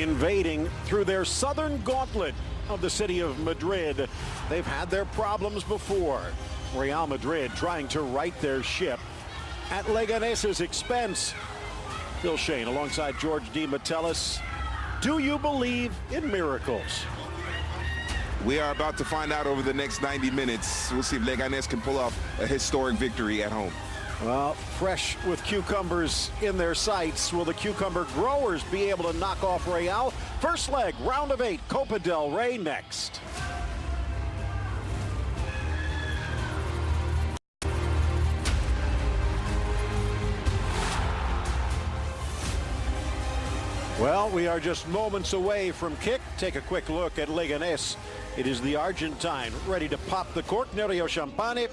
invading through their southern gauntlet of the city of Madrid. They've had their problems before. Real Madrid trying to right their ship at Leganes' expense. Phil Shane alongside George D. Metellus. Do you believe in miracles? We are about to find out over the next 90 minutes. We'll see if Leganes can pull off a historic victory at home. Well, fresh with cucumbers in their sights. Will the cucumber growers be able to knock off Real? First leg, round of 8, Copa del Rey next. Well, we are just moments away from kick. Take a quick look at Leganes. It is the Argentine ready to pop the cork. Nerio Champagne,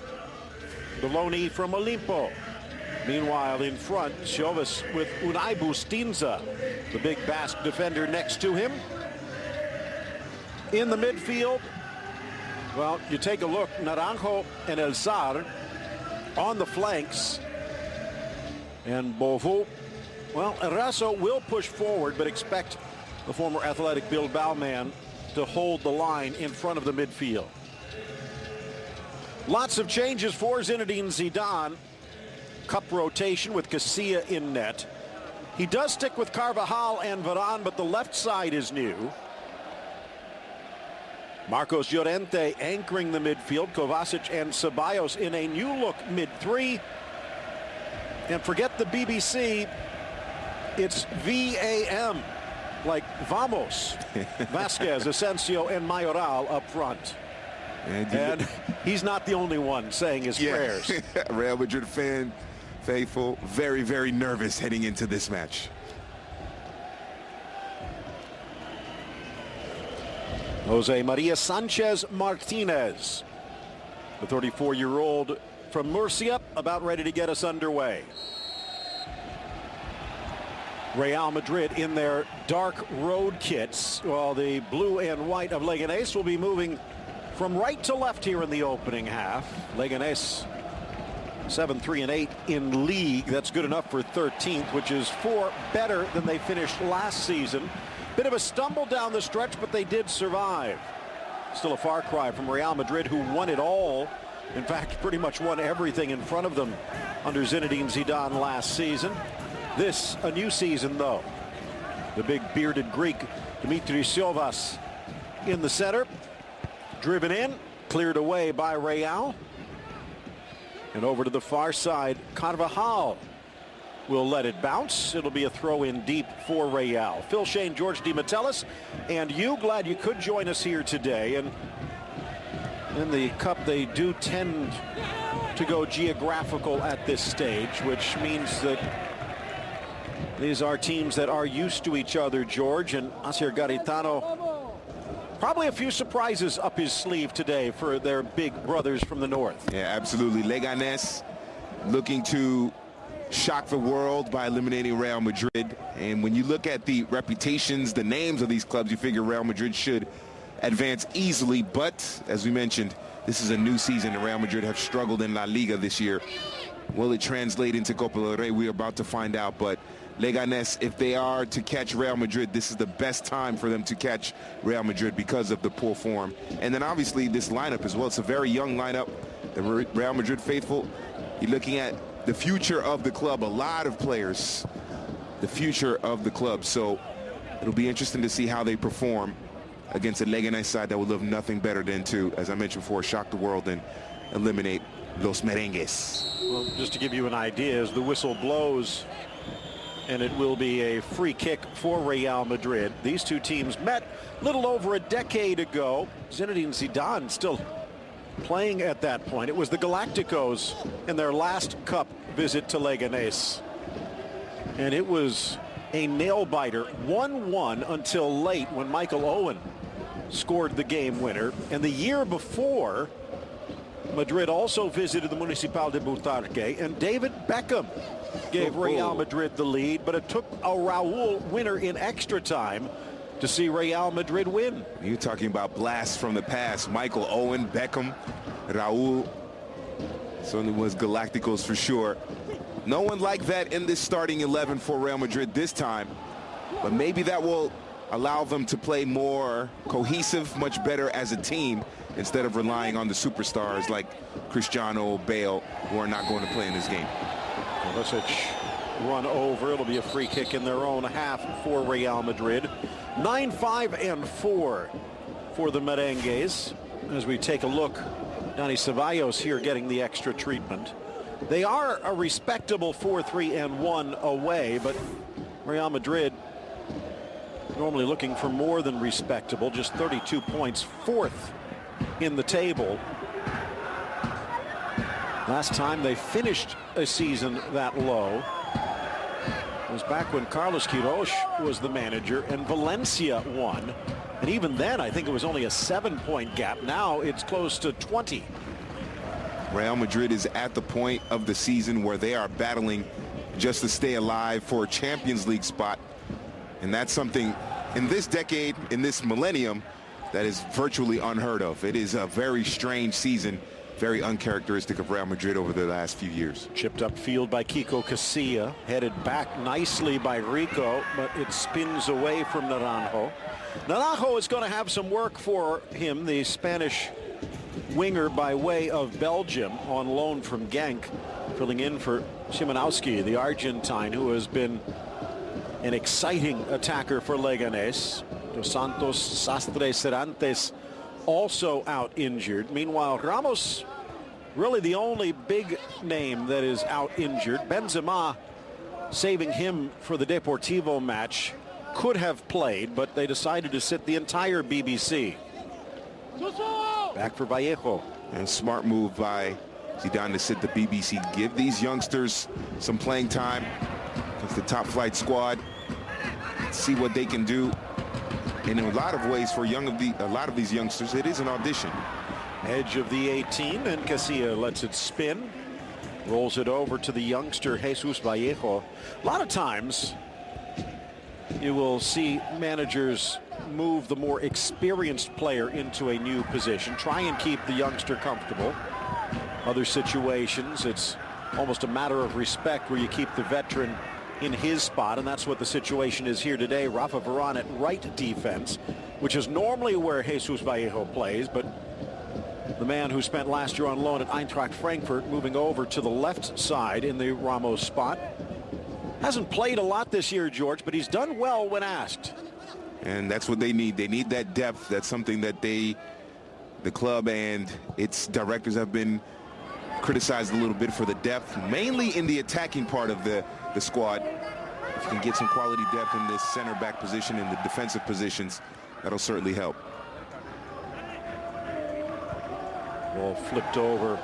the loanee from Olimpo. Meanwhile, in front, Chauvis with Unai Bustinza, the big Basque defender next to him. In the midfield, well, you take a look, Naranjo and El Sar on the flanks. And Bovo, well, Eraso will push forward, but expect the former Athletic Bilbao man to hold the line in front of the midfield. Lots of changes for Zinedine Zidane. Cup rotation with Casilla in net. He does stick with Carvajal and Varane, but the left side is new. Marcos Llorente anchoring the midfield. Kovacic and Ceballos in a new look mid-three. And forget the BBC. It's VAM, like Vamos. Vasquez, Asensio, and Mayoral up front. And he's not the only one saying his prayers. Real Madrid fan, faithful, very, very nervous heading into this match. Jose Maria Sanchez Martinez, the 34-year-old from Murcia, about ready to get us underway. Real Madrid in their dark road kits, while the blue and white of Leganes will be moving from right to left here in the opening half. Leganes 7-3-8 in league. That's good enough for 13th, which is 4 better than they finished last season. Bit of a stumble down the stretch, but they did survive. Still a far cry from Real Madrid, who won it all. In fact, pretty much won everything in front of them under Zinedine Zidane last season. This, a new season, though. The big bearded Greek, Dimitri Siovas, in the center. Driven in, cleared away by Real. And over to the far side, Carvajal will let it bounce. It'll be a throw in deep for Real. Phil Shane, George D. Metellus, and you, glad you could join us here today. And in the Cup, they do tend to go geographical at this stage, which means that these are teams that are used to each other, George. And Asier Garitano, probably a few surprises up his sleeve today for their big brothers from the north. Yeah, absolutely. Leganes looking to shock the world by eliminating Real Madrid. And when you look at the reputations, the names of these clubs, you figure Real Madrid should advance easily. But as we mentioned, this is a new season, and Real Madrid have struggled in La Liga this year. Will it translate into Copa del Rey? We're about to find out. But Leganes, if they are to catch Real Madrid, this is the best time for them to catch Real Madrid because of the poor form. And then obviously this lineup as well. It's a very young lineup. The Real Madrid faithful, you're looking at the future of the club, a lot of players, the future of the club. So it'll be interesting to see how they perform against a Leganes side that would love nothing better than to, as I mentioned before, shock the world and eliminate Los Merengues. Well, just to give you an idea, as the whistle blows, and it will be a free kick for Real Madrid. These two teams met a little over a decade ago. Zinedine Zidane still playing at that point. It was the Galacticos in their last Cup visit to Leganes. And it was a nail-biter, 1-1 until late when Michael Owen scored the game winner. And the year before, Madrid also visited the Municipal de Butarque, and David Beckham gave Real Madrid the lead, but it took a Raul winner in extra time to see Real Madrid win. You're talking about blasts from the past. Michael Owen, Beckham, Raul. Certainly was Galacticos for sure. No one like that in this starting 11 for Real Madrid this time, but maybe that will allow them to play more cohesive, much better as a team, instead of relying on the superstars like Cristiano, Bale, who are not going to play in this game. Pulisic run over. It'll be a free kick in their own half for Real Madrid. 9-5-4 for the Merengues. As we take a look, Dani Ceballos here getting the extra treatment. They are a respectable 4-3-1 away, but Real Madrid normally looking for more than respectable, just 32 points, fourth in the table. Last time they finished a season that low was back when Carlos Queiroz was the manager and Valencia won. And even then, I think it was only a 7-point gap. Now it's close to 20. Real Madrid is at the point of the season where they are battling just to stay alive for a Champions League spot. And that's something in this decade, in this millennium, that is virtually unheard of. It is a very strange season, very uncharacteristic of Real Madrid over the last few years. Chipped up field by Kiko Casilla, headed back nicely by Rico, but it spins away from Naranjo. Naranjo is going to have some work for him, the Spanish winger by way of Belgium on loan from Genk, filling in for Szymanowski, the Argentine, who has been an exciting attacker for Leganes. Dos Santos, Sastre, Cervantes also out injured. Meanwhile, Ramos, really the only big name that is out injured. Benzema, saving him for the Deportivo match, could have played, but they decided to sit the entire BBC. Back for Vallejo. And smart move by Zidane to sit the BBC. Give these youngsters some playing time against the top flight squad. See what they can do. And in a lot of ways, for a lot of these youngsters, it is an audition. Edge of the 18, and Casilla lets it spin. Rolls it over to the youngster, Jesus Vallejo. A lot of times, you will see managers move the more experienced player into a new position, try and keep the youngster comfortable. Other situations, it's almost a matter of respect where you keep the veteran in his spot, and that's what the situation is here today. Rafa Varane at right defense, which is normally where Jesus Vallejo plays, but the man who spent last year on loan at Eintracht Frankfurt moving over to the left side in the Ramos spot. Hasn't played a lot this year, George, but he's done well when asked. And that's what they need. They need that depth. That's something that the club and its directors have been criticized a little bit for, the depth, mainly in the attacking part of the squad. If you can get some quality depth in this center back position and the defensive positions, that'll certainly help. Ball flipped over.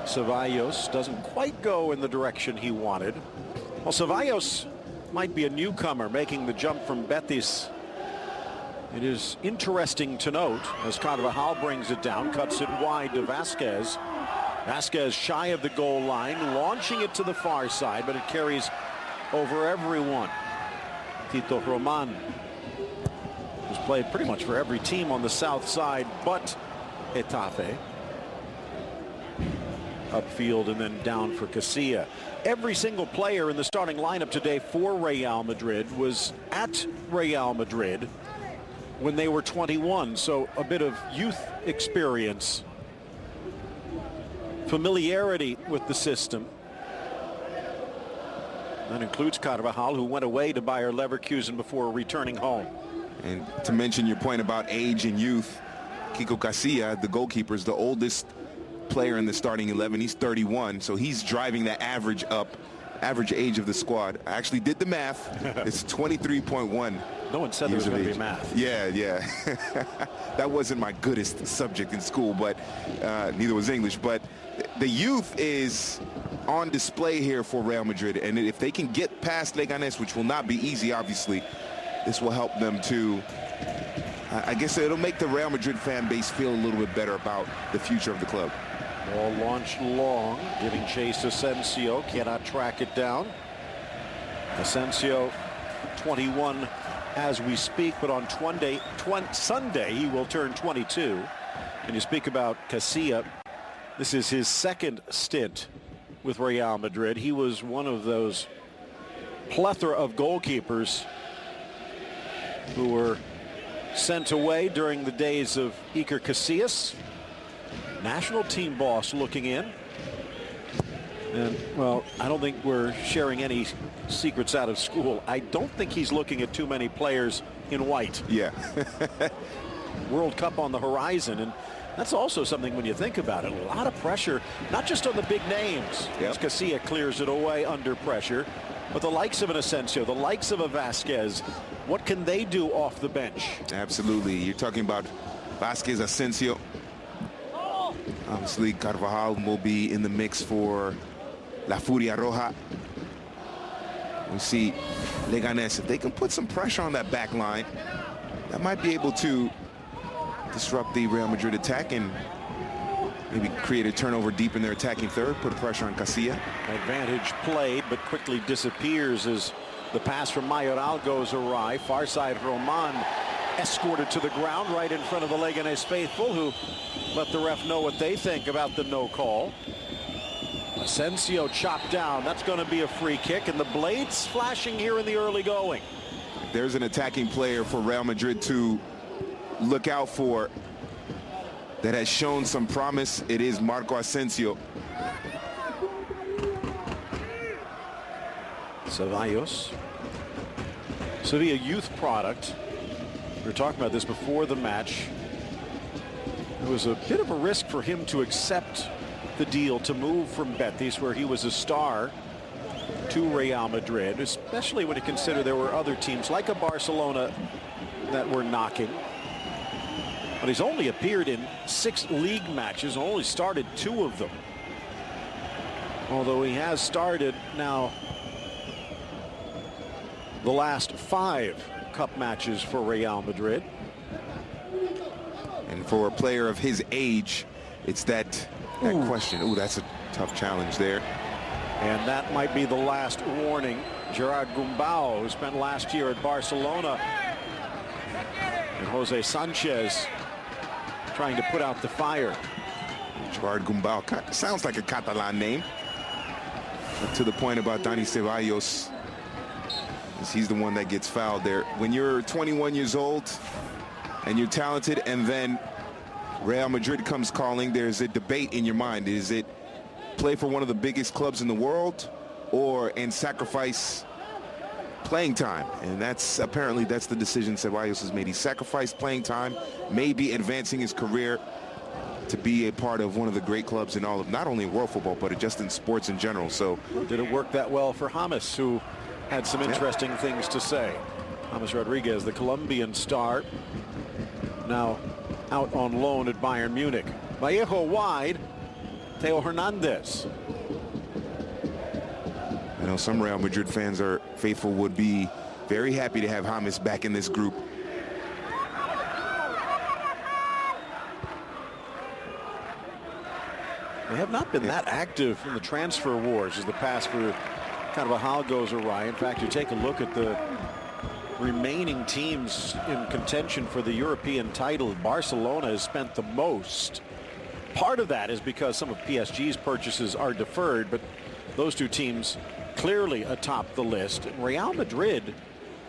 Ceballos doesn't quite go in the direction he wanted. Well, Ceballos might be a newcomer making the jump from Betis. It is interesting to note as Carvajal brings it down, cuts it wide to Vasquez. Vasquez shy of the goal line, launching it to the far side, but it carries over everyone. Tito Roman, who's played pretty much for every team on the south side but Getafe. Upfield and then down for Casilla. Every single player in the starting lineup today for Real Madrid was at Real Madrid when they were 21, so a bit of youth experience, familiarity with the system. That includes Carvajal, who went away to Bayer Leverkusen before returning home. And to mention your point about age and youth, Kiko Casilla, the goalkeeper, is the oldest player in the starting 11. He's 31, so he's driving the average up, average age of the squad. I actually did the math. It's 23.1. No one said there was going to be math. Yeah. That wasn't my goodest subject in school, but neither was English. But the youth is on display here for Real Madrid, and if they can get past Leganes, which will not be easy, obviously, this will help them to, I guess it'll make the Real Madrid fan base feel a little bit better about the future of the club. Ball launched long, giving chase to Asensio. Cannot track it down. Asensio, 21 as we speak, but on Sunday he will turn 22. And you speak about Casilla. This is his second stint with Real Madrid. He was one of those plethora of goalkeepers who were sent away during the days of Iker Casillas. National team boss looking in. And, well, I don't think we're sharing any secrets out of school. I don't think he's looking at too many players in white. Yeah. World Cup on the horizon, and that's also something when you think about it. A lot of pressure, not just on the big names. Yep. As Casillas clears it away under pressure, but the likes of an Asensio, the likes of a Vasquez, what can they do off the bench? Absolutely. You're talking about Vasquez, Asensio. Obviously, Carvajal will be in the mix for La Furia Roja. We see Leganes. If they can put some pressure on that back line, that might be able to disrupt the Real Madrid attack and maybe create a turnover deep in their attacking third, put pressure on Casillas. Advantage played, but quickly disappears as the pass from Mayoral goes awry. Far side Roman escorted to the ground right in front of the Leganes faithful, who let the ref know what they think about the no call. Asensio chopped down. That's going to be a free kick, and the blades flashing here in the early going. There's an attacking player for Real Madrid to look out for that has shown some promise. It is Marco Asensio. Ceballos. Sevilla youth product. We were talking about this before the match. It was a bit of a risk for him to accept the deal to move from Betis, where he was a star, to Real Madrid, especially when you consider there were other teams like a Barcelona that were knocking. But he's only appeared in 6 league matches, only started 2 of them. Although he has started now the last 5 cup matches for Real Madrid. And for a player of his age, it's that question. Ooh, that's a tough challenge there. And that might be the last warning. Gerard Gumbau, who spent last year at Barcelona, and Jose Sanchez trying to put out the fire. Gerard Gumbau sounds like a Catalan name. But to the point about Dani Ceballos, he's the one that gets fouled there. When you're 21 years old and you're talented, and then Real Madrid comes calling, there's a debate in your mind. Is it play for one of the biggest clubs in the world and sacrifice playing time? And that's apparently that's the decision Ceballos has made. He sacrificed playing time, maybe advancing his career to be a part of one of the great clubs in all of, not only world football, but just in sports in general. So did it work that well for James, who had some interesting things to say? James Rodriguez, the Colombian star, now out on loan at Bayern Munich. Vallejo wide. Theo Hernandez. I know some Real Madrid fans faithful would be very happy to have James back in this group. They have not been that active in the transfer wars as the pass for Carvajal goes awry. In fact, you take a look at the remaining teams in contention for the European title. Barcelona has spent the most. Part of that is because some of PSG's purchases are deferred, but those 2 teams clearly atop the list. Real Madrid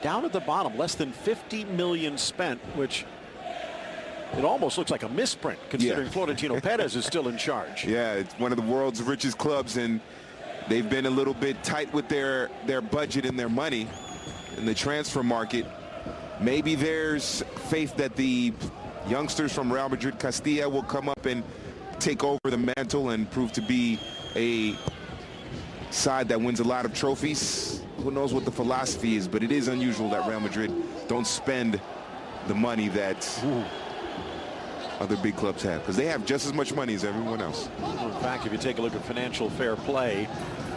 down at the bottom, less than 50 million spent, which it almost looks like a misprint considering Florentino Perez is still in charge. Yeah, it's one of the world's richest clubs, and they've been a little bit tight with their budget and their money in the transfer market. Maybe there's faith that the youngsters from Real Madrid Castilla will come up and take over the mantle and prove to be a side that wins a lot of trophies. Who knows what the philosophy is, but it is unusual that Real Madrid don't spend the money that other big clubs have, because they have just as much money as everyone else. In fact, if you take a look at financial fair play,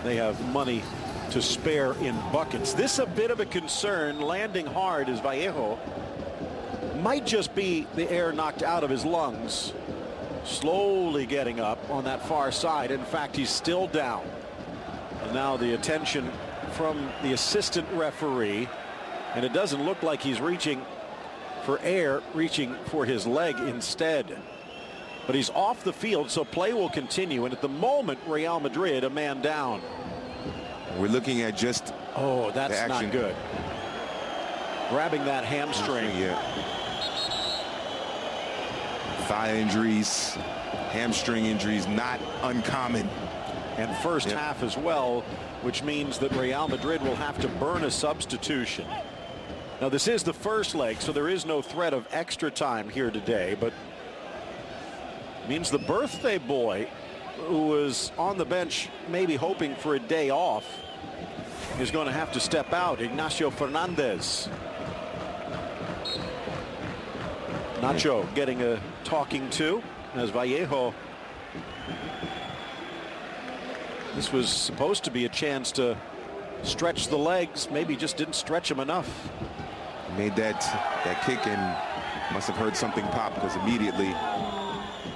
they have money to spare in buckets. This a bit of a concern. Landing hard as Vallejo might just be the air knocked out of his lungs. Slowly getting up on that far side. In fact, he's still down. And now the attention from the assistant referee, and it doesn't look like he's reaching for air, reaching for his leg instead. But he's off the field, so play will continue. And at the moment, Real Madrid a man down. We're looking at just that's not good. Grabbing that hamstring. Yeah. Thigh injuries, hamstring injuries, not uncommon. And first half as well, which means that Real Madrid will have to burn a substitution. Now, this is the first leg, so there is no threat of extra time here today, but it means the birthday boy who was on the bench maybe hoping for a day off is going to have to step out. Ignacio Fernandez. Nacho getting a talking to as Vallejo. This was supposed to be a chance to stretch the legs, maybe just didn't stretch them enough. Made that kick and must have heard something pop, because immediately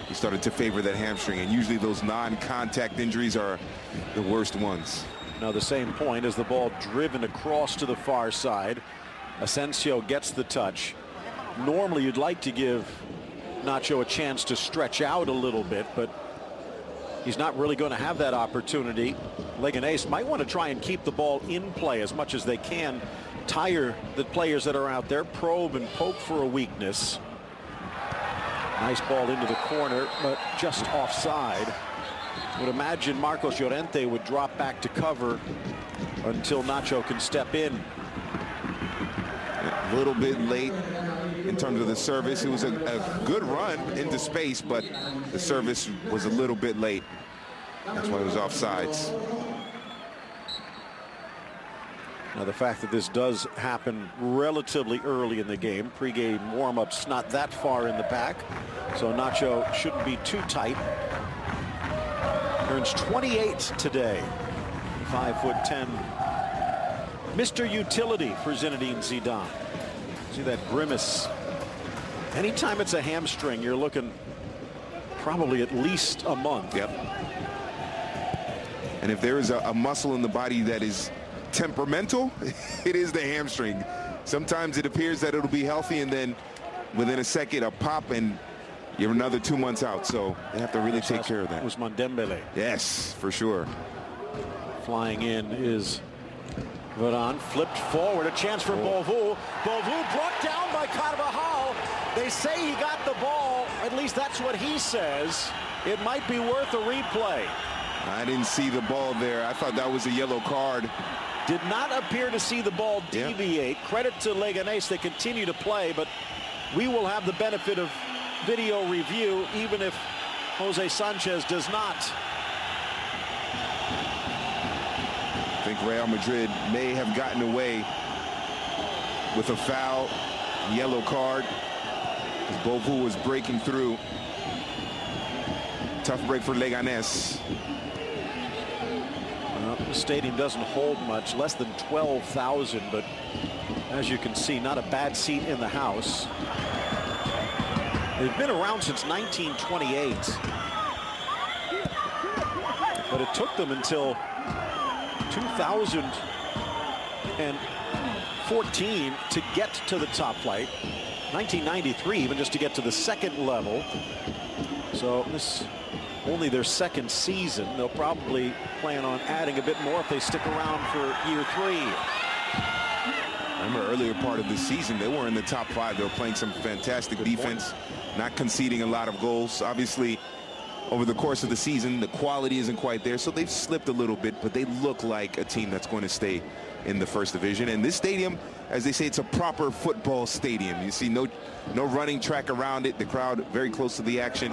he started to favor that hamstring, and usually those non-contact injuries are the worst ones. Now the same point as the ball driven across to the far side. Asensio gets the touch. Normally you'd like to give Nacho a chance to stretch out a little bit, but he's not really going to have that opportunity. Leganes might want to try and keep the ball in play as much as they can. Tire the players that are out there, probe and poke for a weakness. Nice ball into the corner, but just offside. Would imagine Marcos Llorente would drop back to cover until Nacho can step in. A little bit late in terms of the service. It was a good run into space, but the service was a little bit late. That's why it was offsides. Now the fact that this does happen relatively early in the game, pregame warm-ups not that far in the pack, so Nacho shouldn't be too tight. Earns 28 today. 5'10". Mr. Utility for Zinedine Zidane. See that grimace. Anytime it's a hamstring, you're looking probably at least a month. Yep. And if there is a muscle in the body that is temperamental, it is the hamstring. Sometimes it appears that it'll be healthy, and then within a second a pop and you're another 2 months out. So they have to really take care of that. Ousmane Dembele. Yes, for sure. Flying in is Varane, flipped forward, a chance for Beauvau. Beauvau brought down by Carvajal. They say he got the ball, at least that's what he says. It might be worth a replay. I didn't see the ball there. I thought that was a yellow card. Did not appear to see the ball deviate. Credit to Leganes, they continue to play, but we will have the benefit of video review even if Jose Sanchez does not. I think Real Madrid may have gotten away with a foul, yellow card, because Beauvau was breaking through. Tough break for Leganes. Well, the stadium doesn't hold much, less than 12,000, but as you can see, not a bad seat in the house. They've been around since 1928, but it took them until 2014 to get to the top flight. 1993 even just to get to the second level. So this only their second season. They'll probably plan on adding a bit more if they stick around for year 3. Remember, earlier part of the season, they were in the top 5. They were playing some fantastic defense, not conceding a lot of goals. Obviously, over the course of the season, the quality isn't quite there, so they've slipped a little bit, but they look like a team that's going to stay in the first division. And this stadium, as they say, it's a proper football stadium. You see no running track around it. The crowd very close to the action.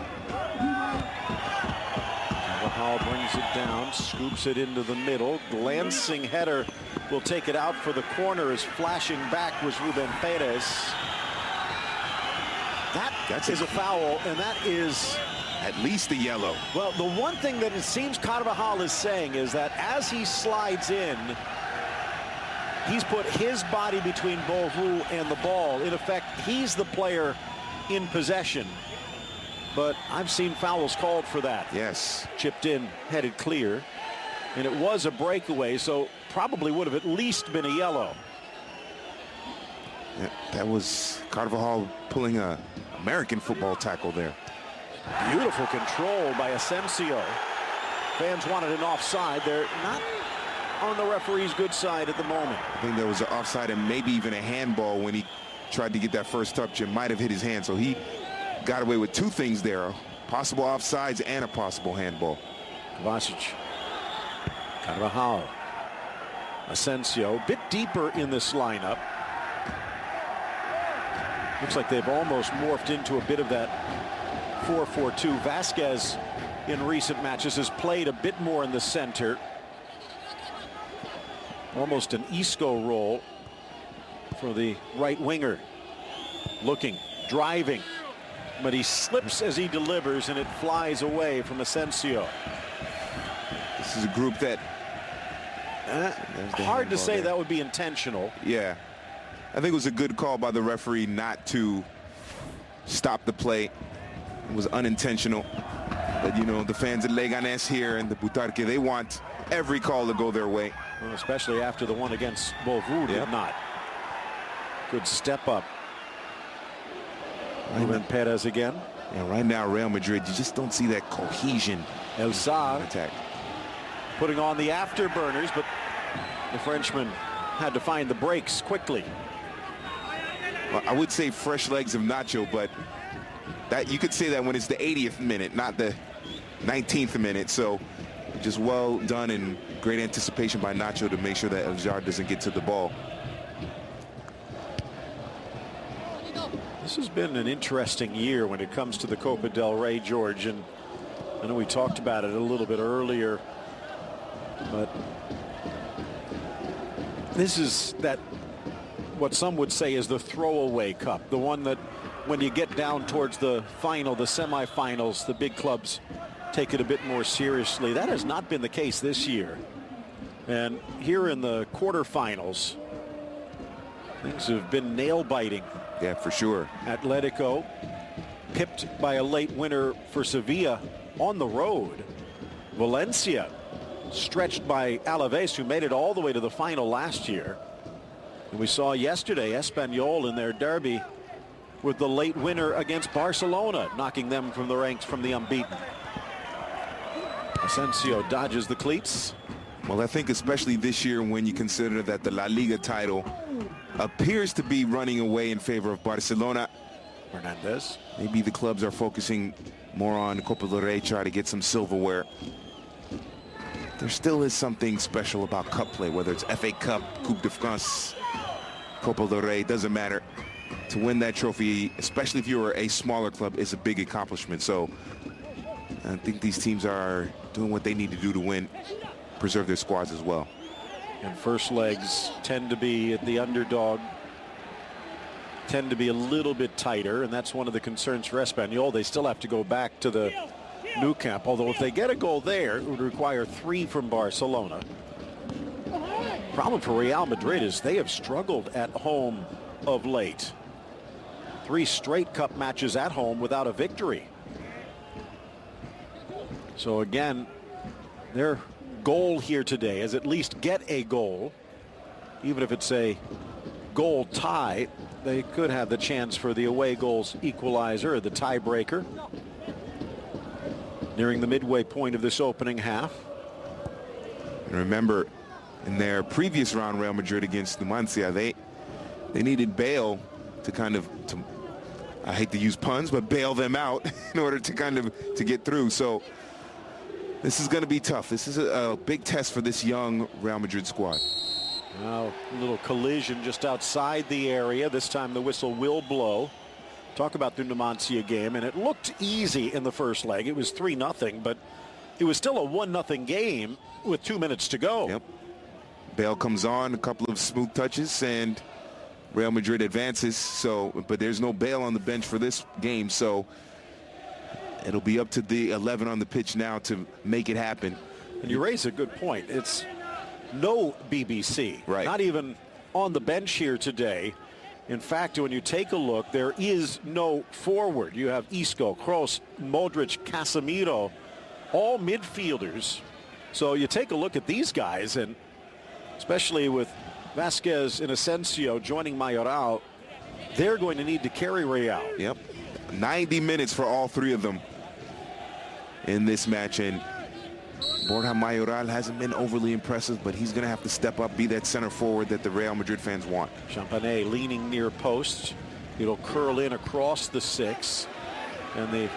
Carvajal brings it down, scoops it into the middle. Glancing header will take it out for the corner. As flashing back was Ruben Perez. That is a foul, and that is at least a yellow. Well, the one thing that it seems Carvajal is saying is that as he slides in, he's put his body between Beauvau and the ball. In effect, he's the player in possession. But I've seen fouls called for that. Yes. Chipped in, headed clear. And it was a breakaway, so probably would have at least been a yellow. Yeah, that was Carvajal pulling a American football tackle there. Beautiful control by Asensio. Fans wanted an offside. They're not on the referee's good side at the moment. I think there was an offside and maybe even a handball when he tried to get that first touch. It might have hit his hand, so he got away with two things there, possible offsides and a possible handball. Kovacic, Carvajal, Asensio, bit deeper in this lineup. Looks like they've almost morphed into a bit of that 4-4-2. Vasquez in recent matches has played a bit more in the center. Almost an Isco role for the right winger. Looking, driving, but he slips as he delivers and it flies away from Asensio. This is a group that hard to say that would be intentional. Yeah, I think it was a good call by the referee not to stop the play. It was unintentional. But you know, the fans at Leganes here and the Butarque, they want every call to go their way. Well, especially after the one against Beauvais did not. Good step up. Ruben Perez again. Yeah, right now Real Madrid, you just don't see that cohesion. El Saad attack, putting on the afterburners, but the Frenchman had to find the brakes quickly. Well, I would say fresh legs of Nacho, but that you could say that when it's the 80th minute, not the 19th minute. So just well done and great anticipation by Nacho to make sure that El Saad doesn't get to the ball. This has been an interesting year when it comes to the Copa del Rey, George, and I know we talked about it a little bit earlier, but this is that what some would say is the throwaway cup, the one that when you get down towards the final, the semifinals, the big clubs take it a bit more seriously. That has not been the case this year. And here in the quarterfinals, things have been nail-biting. Yeah, for sure. Atletico pipped by a late winner for Sevilla on the road. Valencia stretched by Alaves, who made it all the way to the final last year. And we saw yesterday Espanyol in their derby with the late winner against Barcelona, knocking them from the ranks from the unbeaten. Asensio dodges the cleats. Well, I think especially this year when you consider that the La Liga title appears to be running away in favor of Barcelona. Hernandez. Maybe the clubs are focusing more on Copa del Rey, try to get some silverware. There still is something special about cup play, whether it's FA Cup, Coupe de France, Copa del Rey, doesn't matter. To win that trophy, especially if you're a smaller club, is a big accomplishment. So I think these teams are doing what they need to do to win, preserve their squads as well. And first legs tend to be the underdog, tend to be a little bit tighter, and that's one of the concerns for Espanyol. They still have to go back to the Nou Camp, although if they get a goal there, it would require 3 from Barcelona. Problem for Real Madrid is they have struggled at home of late. 3 straight cup matches at home without a victory. So again, their goal here today is at least get a goal. Even if it's a goal tie, they could have the chance for the away goals equalizer or the tiebreaker. Nearing the midway point of this opening half. And remember, in their previous round, Real Madrid against Numancia, they needed Bale to kind of, I hate to use puns, but bail them out in order to kind of to get through. So this is going to be tough. This is a big test for this young Real Madrid squad. Now, a little collision just outside the area. This time the whistle will blow. Talk about the Numancia game, and it looked easy in the first leg. It was 3-0, but it was still a 1-0 game with 2 minutes to go. Yep. Bale comes on, a couple of smooth touches, and Real Madrid advances. So, but there's no Bale on the bench for this game, so it'll be up to the 11 on the pitch now to make it happen. And you raise a good point. It's no BBC, right? Not even on the bench here today. In fact, when you take a look, there is no forward. You have Isco, Kroos, Modric, Casemiro, all midfielders. So you take a look at these guys, and especially with Vasquez and Asensio joining Mayoral, they're going to need to carry Real. Yep. 90 minutes for all 3 of them in this match, and Borja Mayoral hasn't been overly impressive, but he's going to have to step up, be that center forward that the Real Madrid fans want. Champanet leaning near post. It'll curl in across the 6. And the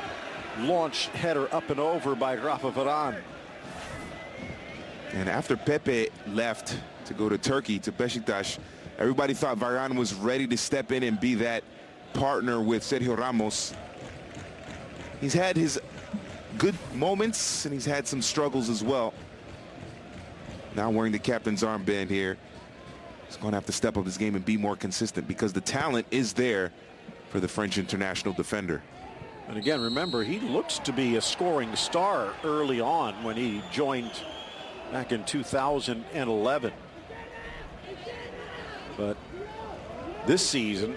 launch header up and over by Rafa Varane. And after Pepe left to go to Turkey, to Beşiktaş, everybody thought Varane was ready to step in and be that partner with Sergio Ramos. He's had his good moments, and he's had some struggles as well. Now wearing the captain's armband here, he's going to have to step up his game and be more consistent, because the talent is there for the French international defender. And again, remember, he looks to be a scoring star early on when he joined back in 2011. But this season,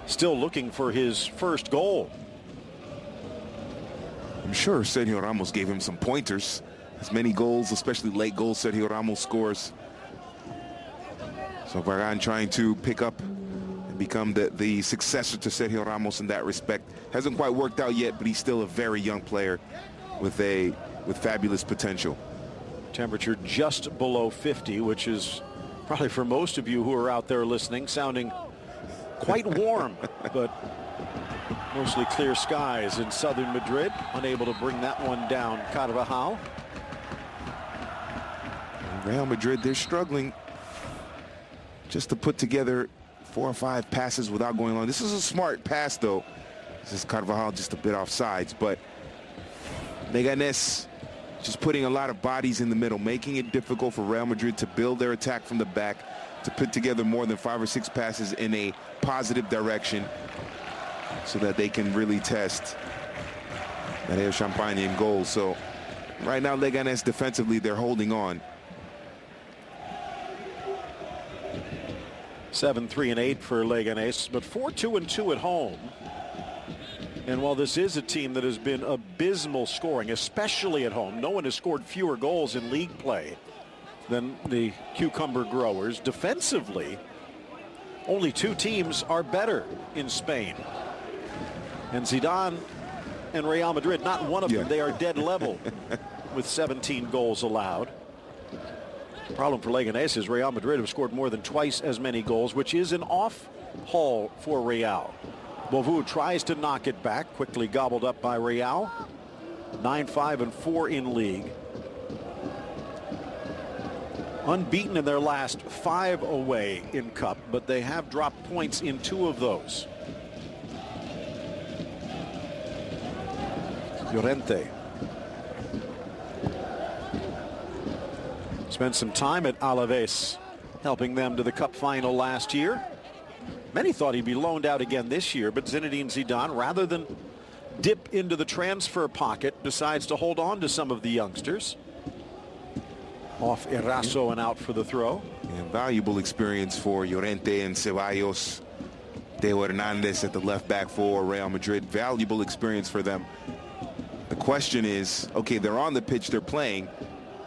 still looking for his first goal. I'm sure Sergio Ramos gave him some pointers. As many goals, especially late goals, Sergio Ramos scores. So Varane trying to pick up and become the successor to Sergio Ramos in that respect. Hasn't quite worked out yet, but he's still a very young player with fabulous potential. Temperature just below 50, which is probably for most of you who are out there listening sounding quite warm, but mostly clear skies in southern Madrid. Unable to bring that one down, Carvajal. Real Madrid, they're struggling just to put together 4 or 5 passes without going long. This is a smart pass, though. This is Carvajal just a bit off sides, but Leganes just putting a lot of bodies in the middle, making it difficult for Real Madrid to build their attack from the back, to put together more than 5 or 6 passes in a positive direction so that they can really test Mario Champagne in goal. So right now, Leganes defensively, they're holding on. 7-3-8 for Leganes, but 4-2-2 at home. And while this is a team that has been abysmal scoring, especially at home, no one has scored fewer goals in league play than the Cucumber Growers. Defensively, only 2 teams are better in Spain. And Zidane and Real Madrid, not one of them, they are dead level with 17 goals allowed. The problem for Leganes is Real Madrid have scored more than twice as many goals, which is an off haul for Real. Bovu tries to knock it back, quickly gobbled up by Real. 9-5-4 in league. Unbeaten in their last 5 away in Cup, but they have dropped points in 2 of those. Llorente. Spent some time at Alaves, helping them to the Cup final last year. Many thought he'd be loaned out again this year, but Zinedine Zidane, rather than dip into the transfer pocket, decides to hold on to some of the youngsters. Off Eraso and out for the throw. Yeah, valuable experience for Llorente and Ceballos. Teo Hernandez at the left back for Real Madrid. Valuable experience for them. The question is, okay, they're on the pitch, they're playing.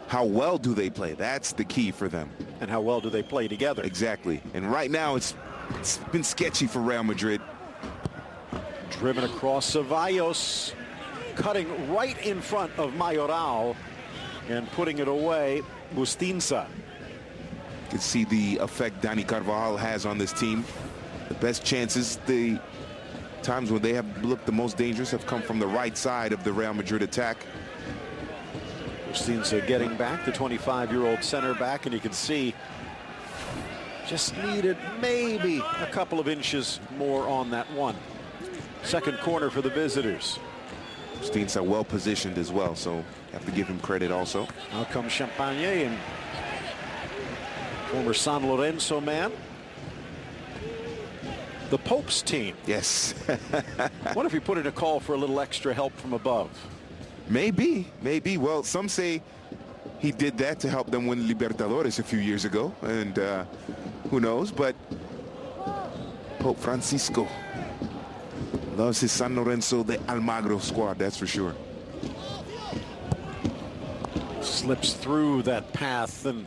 How well do they play? That's the key for them. And how well do they play together? Exactly. And right now it's been sketchy for Real Madrid. Driven across Ceballos, cutting right in front of Mayoral and putting it away, Bustinza. You can see the effect Dani Carvajal has on this team. The best chances, the times when they have looked the most dangerous, have come from the right side of the Real Madrid attack. Bustinza getting back, the 25-year-old center back, and you can see just needed maybe a couple of inches more on that one. Second corner for the visitors. Bustinza well positioned as well, so have to give him credit also. Now comes Champagne, and former San Lorenzo man. The Pope's team. Yes. What if he put in a call for a little extra help from above? Maybe. Well, some say he did that to help them win Libertadores a few years ago, and who knows, but Pope Francisco loves his San Lorenzo de Almagro squad, that's for sure. Slips through that path and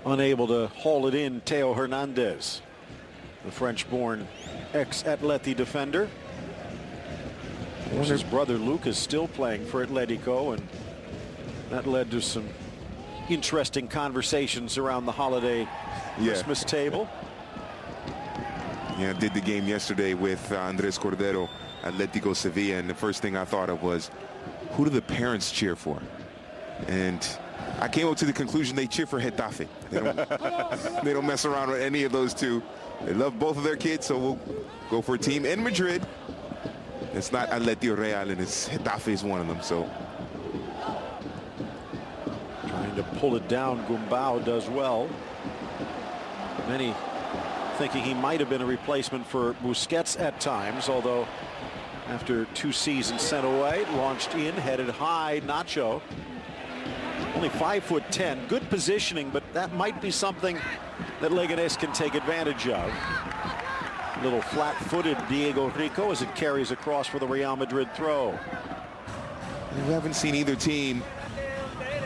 unable to haul it in, Teo Hernandez, the French-born ex-Atleti defender. His brother Luke is still playing for Atletico, and that led to some interesting conversations around the holiday Christmas table. Yeah, I did the game yesterday with Andrés Cordero, Atlético Sevilla, and the first thing I thought of was, who do the parents cheer for? And I came up to the conclusion they cheer for Getafe. They don't mess around with any of those two. They love both of their kids, so we'll go for a team in Madrid. It's not Atleti Real, and it's Getafe is one of them. So trying to pull it down, Gumbau does well. Many thinking he might have been a replacement for Busquets at times, although after 2 seasons sent away, launched in, headed high, Nacho. Only 5'10", good positioning, but that might be something that Leganes can take advantage of. Little flat-footed Diego Rico as it carries across for the Real Madrid throw. We haven't seen either team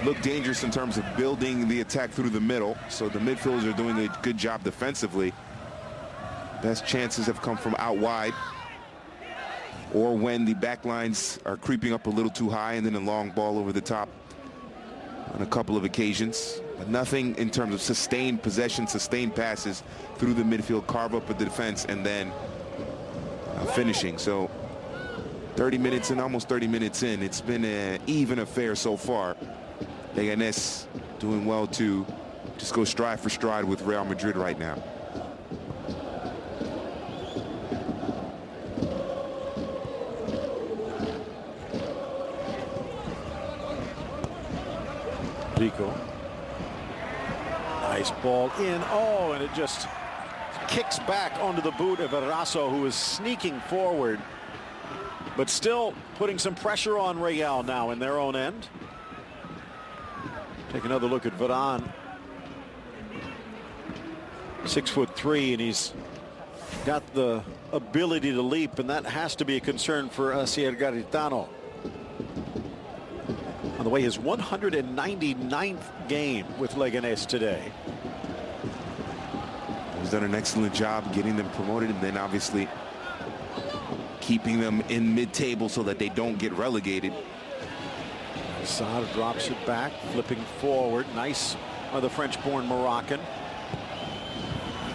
look dangerous in terms of building the attack through the middle, so the midfielders are doing a good job defensively. Best chances have come from out wide, or when the back lines are creeping up a little too high, and then a long ball over the top on a couple of occasions. But nothing in terms of sustained possession, sustained passes through the midfield, carve up a defense, and then finishing. So 30 minutes in, almost 30 minutes in, it's been an even affair so far. Leganes doing well to just go stride for stride with Real Madrid right now. Rico. Nice ball in. Oh, and it just kicks back onto the boot of Eraso, who is sneaking forward, but still putting some pressure on Real now in their own end. Take another look at Varane. 6'3", and he's got the ability to leap, and that has to be a concern for Asier Garitano. On the way, his 199th game with Leganes today. He's done an excellent job getting them promoted, and then obviously keeping them in mid-table so that they don't get relegated. Saad drops it back, flipping forward. Nice by the French-born Moroccan.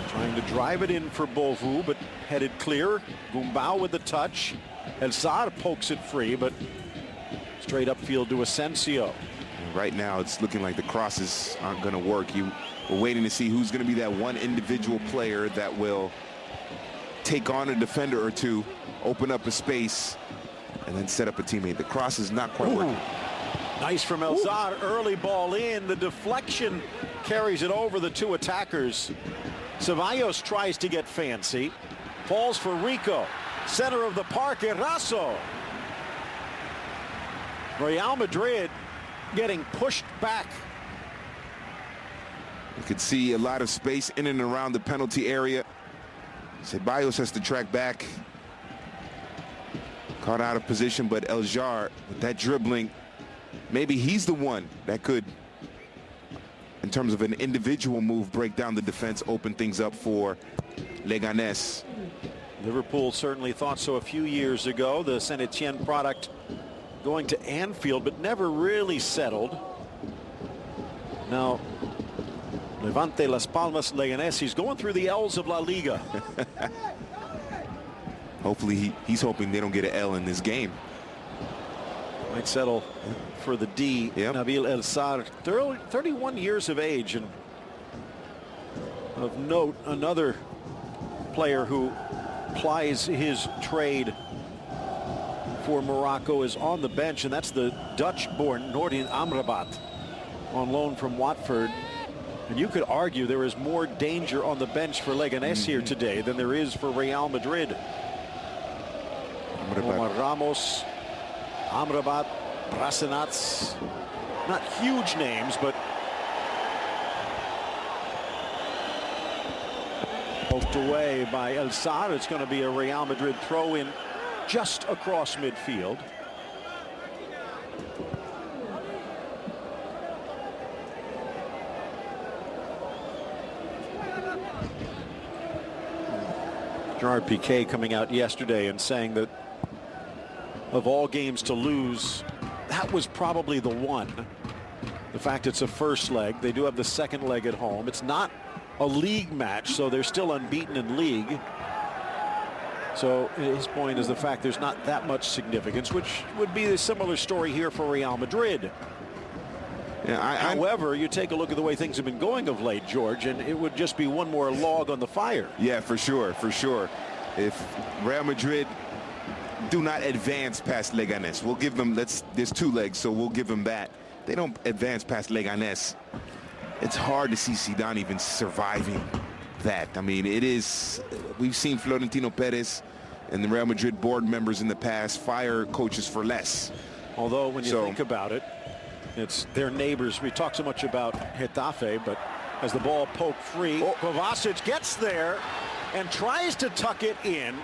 Trying to drive it in for Beauvau, but headed clear. Gumbau with the touch. El Saad pokes it free, but straight upfield to Asensio. Right now, it's looking like the crosses aren't going to work. We're waiting to see who's going to be that one individual player that will take on a defender or two, open up a space, and then set up a teammate. The cross is not quite working. Nice from El Saad. Early ball in. The deflection carries it over the two attackers. Ceballos tries to get fancy. Falls for Rico. Center of the park, Eraso. Real Madrid getting pushed back. You could see a lot of space in and around the penalty area. Ceballos has to track back. Caught out of position, but El Jar, with that dribbling, maybe he's the one that could, in terms of an individual move, break down the defense, open things up for Leganes. Liverpool certainly thought so a few years ago. The Saint Etienne product going to Anfield, but never really settled. Now, Levante, Las Palmas, Leganes, he's going through the L's of La Liga. Hopefully he's hoping they don't get an L in this game. Might settle for the D. Yep. Nabil El Saad, 31 years of age, and of note, another player who plies his trade for Morocco is on the bench, and that's the Dutch-born Noordin Amrabat on loan from Watford. And you could argue there is more danger on the bench for Leganes here today than there is for Real Madrid. Omar Ramos, Amrabat, Brasenats, not huge names, but poked away by El Saad. It's going to be a Real Madrid throw-in just across midfield. Gerard Piqué coming out yesterday and saying that of all games to lose, that was probably the one. The fact it's a first leg. They do have the second leg at home. It's not a league match, so they're still unbeaten in league. So his point is the fact there's not that much significance, which would be a similar story here for Real Madrid. Yeah, However, you take a look at the way things have been going of late, George, and it would just be one more log on the fire. Yeah, for sure, for sure. If Real Madrid do not advance past Leganes, we'll give them, there's 2 legs, so we'll give them that. They don't advance past Leganes. It's hard to see Zidane even surviving that. I mean, it is, we've seen Florentino Perez and the Real Madrid board members in the past fire coaches for less. Although when you think about it, it's their neighbors. We talk so much about Getafe, but as the ball poked free, Kovacic gets there and tries to tuck it in,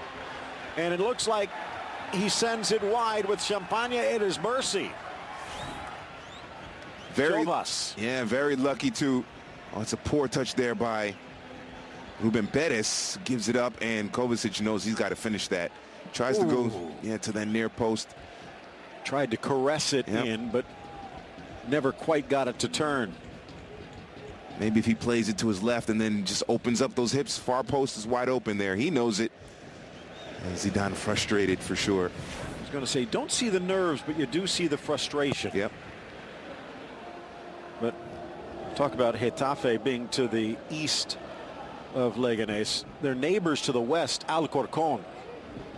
and it looks like he sends it wide with Champagne at his mercy. Very lucky too. Oh, it's a poor touch there by Ruben Perez. Gives it up, and Kovacic knows he's got to finish that. Tries to go to that near post. Tried to caress it in, but never quite got it to turn. Maybe if he plays it to his left and then just opens up those hips, far post is wide open there. He knows it. And Zidane frustrated for sure. I was going to say, don't see the nerves, but you do see the frustration. Yep. But talk about Getafe being to the east of Leganes. Their neighbors to the west, Alcorcón.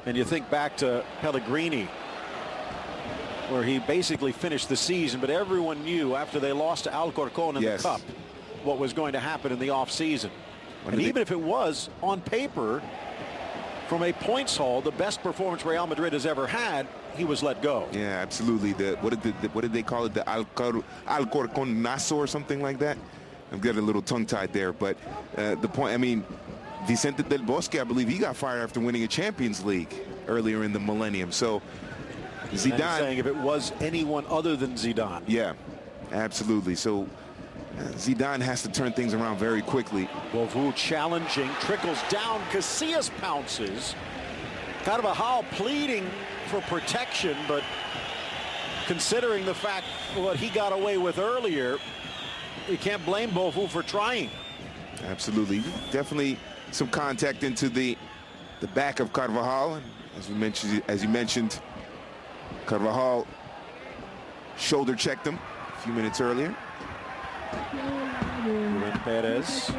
And you think back to Pellegrini, where he basically finished the season, but everyone knew after they lost to Alcorcón in the Cup what was going to happen in the offseason. And even if it was, on paper, from a points haul, the best performance Real Madrid has ever had, he was let go. Yeah, absolutely. What did they call it? The Alcorconazo or something like that? I'm getting a little tongue-tied there, but the point, I mean, Vicente del Bosque, I believe he got fired after winning a Champions League earlier in the millennium. So Zidane saying if it was anyone other than Zidane. Yeah, absolutely. So Zidane has to turn things around very quickly. Bovu challenging, trickles down, Casillas pounces. Carvajal pleading for protection, but considering the fact what he got away with earlier, you can't blame Bovu for trying. Absolutely. Definitely some contact into the back of Carvajal. And as you mentioned, Carvajal shoulder checked him a few minutes earlier. Ruben Perez.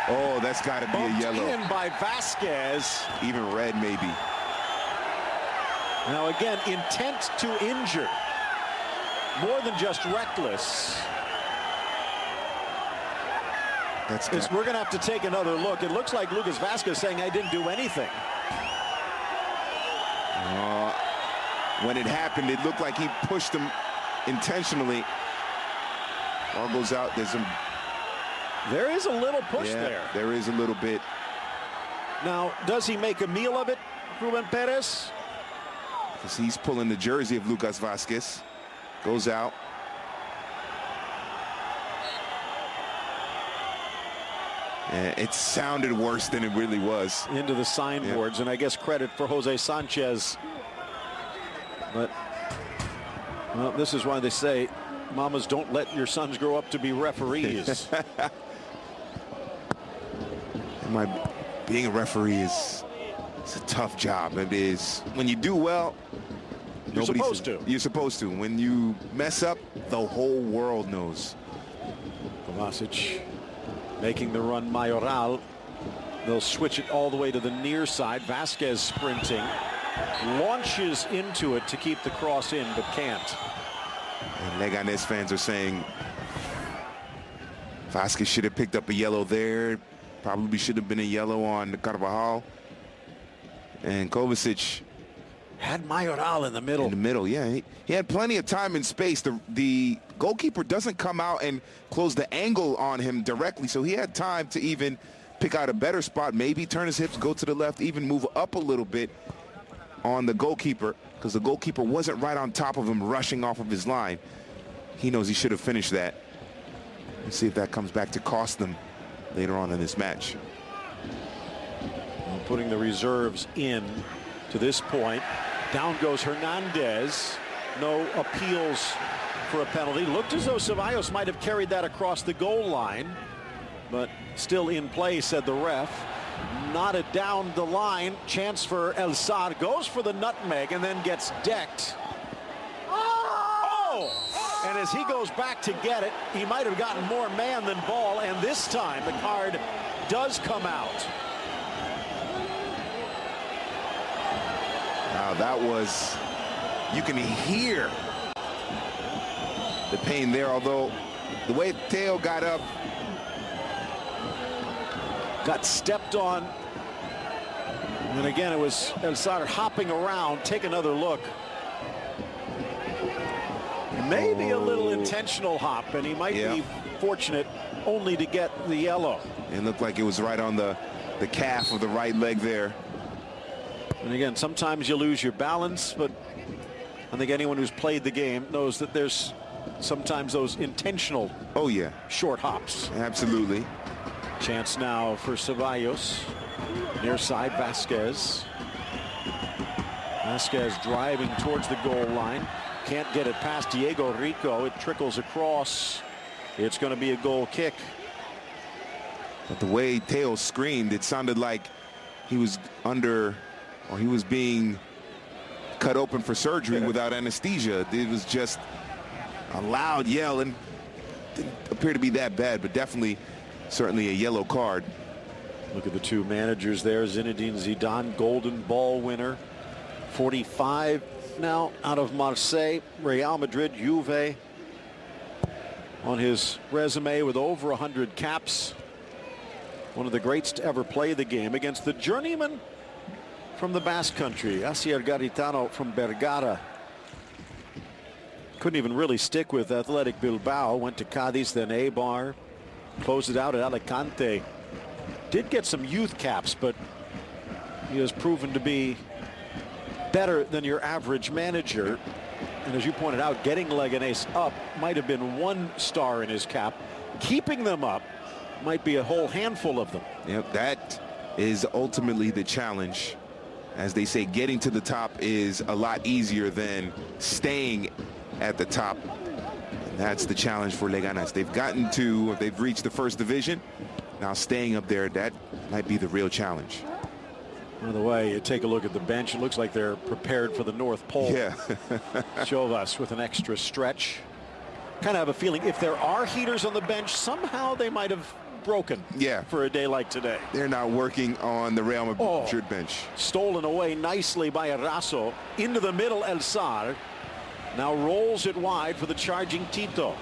Oh, that's got to be a yellow. In by Vasquez. Even red, maybe. Now again, intent to injure. More than just reckless. We're going to have to take another look. It looks like Lucas Vasquez saying, I didn't do anything. When it happened, it looked like he pushed him intentionally. Ball goes out. There is a little push there. There is a little bit. Now, does he make a meal of it, Ruben Perez? Because he's pulling the jersey of Lucas Vasquez. Goes out. And it sounded worse than it really was. Into the signboards, and I guess credit for Jose Sanchez. But, well, this is why they say, mamas, don't let your sons grow up to be referees. Being a referee it's a tough job. It is. When you do well, you're supposed to. You're supposed to. When you mess up, the whole world knows. Kovacic making the run, Mayoral. They'll switch it all the way to the near side. Vasquez sprinting. Launches into it to keep the cross in, but can't. And Leganes fans are saying Vasquez should have picked up a yellow there. Probably should have been a yellow on Carvajal. And Kovacic had Mayoral in the middle. In the middle, yeah. He had plenty of time and space. The goalkeeper doesn't come out and close the angle on him directly, so he had time to even pick out a better spot, maybe turn his hips, go to the left, even move up a little bit on the goalkeeper, because the goalkeeper wasn't right on top of him rushing off of his line. He knows he should have finished that. Let's see if that comes back to cost them later on in this match. Well, putting the reserves in to this point. Down goes Hernandez. No appeals for a penalty. Looked as though Ceballos might have carried that across the goal line, but still in play, said the ref. Knotted down the line. Chance for El Sad. Goes for the nutmeg and then gets decked. Oh! And as he goes back to get it, he might have gotten more man than ball. And this time the card does come out. Now that was, you can hear the pain there, although the way Teo got up. Got stepped on. And again, it was El Sadr hopping around. Take another look. Maybe a little intentional hop, and he might be fortunate only to get the yellow. It looked like it was right on the calf of the right leg there. And again, sometimes you lose your balance, but I think anyone who's played the game knows that there's sometimes those intentional short hops. Absolutely. Chance now for Ceballos. Near side, Vasquez. Vasquez driving towards the goal line. Can't get it past Diego Rico. It trickles across. It's going to be a goal kick. But the way Teo screamed, it sounded like he was under, or he was being cut open for surgery without anesthesia. It was just a loud yell, and didn't appear to be that bad, but definitely, certainly a yellow card. Look at the two managers there. Zinedine Zidane, Golden Ball winner. 45 now out of Marseille. Real Madrid, Juve on his resume with over 100 caps. One of the greats to ever play the game against the journeyman from the Basque Country, Asier Garitano from Bergara. Couldn't even really stick with Athletic Bilbao. Went to Cadiz, then Eibar. Closed it out at Alicante. Did get some youth caps, but he has proven to be better than your average manager. And as you pointed out, getting Leganes up might have been one star in his cap. Keeping them up might be a whole handful of them. Yep, that is ultimately the challenge. As they say, getting to the top is a lot easier than staying at the top. And that's the challenge for Leganes. They've reached the first division. Now staying up there, that might be the real challenge. By the way, you take a look at the bench. It looks like they're prepared for the North Pole. Yeah. Chovas with an extra stretch. Kind of have a feeling if there are heaters on the bench, somehow they might have broken for a day like today. They're not working on the Real Madrid bench. Stolen away nicely by Eraso. Into the middle, El Sar. Now rolls it wide for the charging Tito.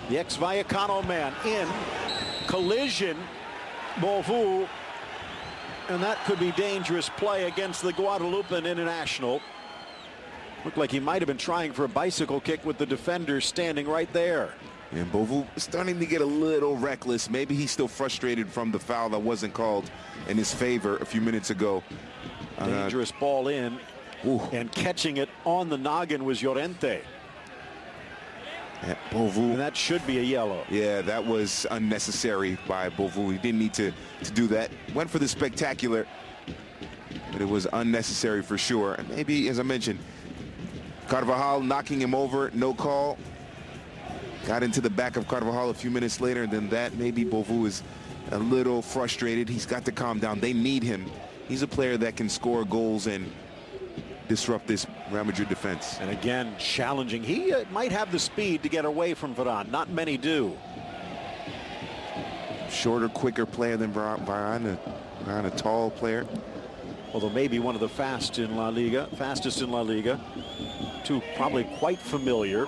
The ex-Vallecano man in. Collision. Bovu. And that could be dangerous play against the Guadalupan international. Looked like he might have been trying for a bicycle kick with the defender standing right there. And Bovu starting to get a little reckless. Maybe he's still frustrated from the foul that wasn't called in his favor a few minutes ago. Dangerous ball in. And catching it on the noggin was Llorente. Bovu. And that should be a yellow. Yeah, that was unnecessary by Bovu. He didn't need to do that. Went for the spectacular, but it was unnecessary for sure. And maybe, as I mentioned, Carvajal knocking him over, no call. Got into the back of Carvajal a few minutes later, and then that maybe Bovu is a little frustrated. He's got to calm down. They need him. He's a player that can score goals and disrupt this Real Madrid defense. And again, challenging. He might have the speed to get away from Varane. Not many do. Shorter, quicker player than Varane. Varane, a tall player. Although maybe one of the fastest in La Liga. Two probably quite familiar.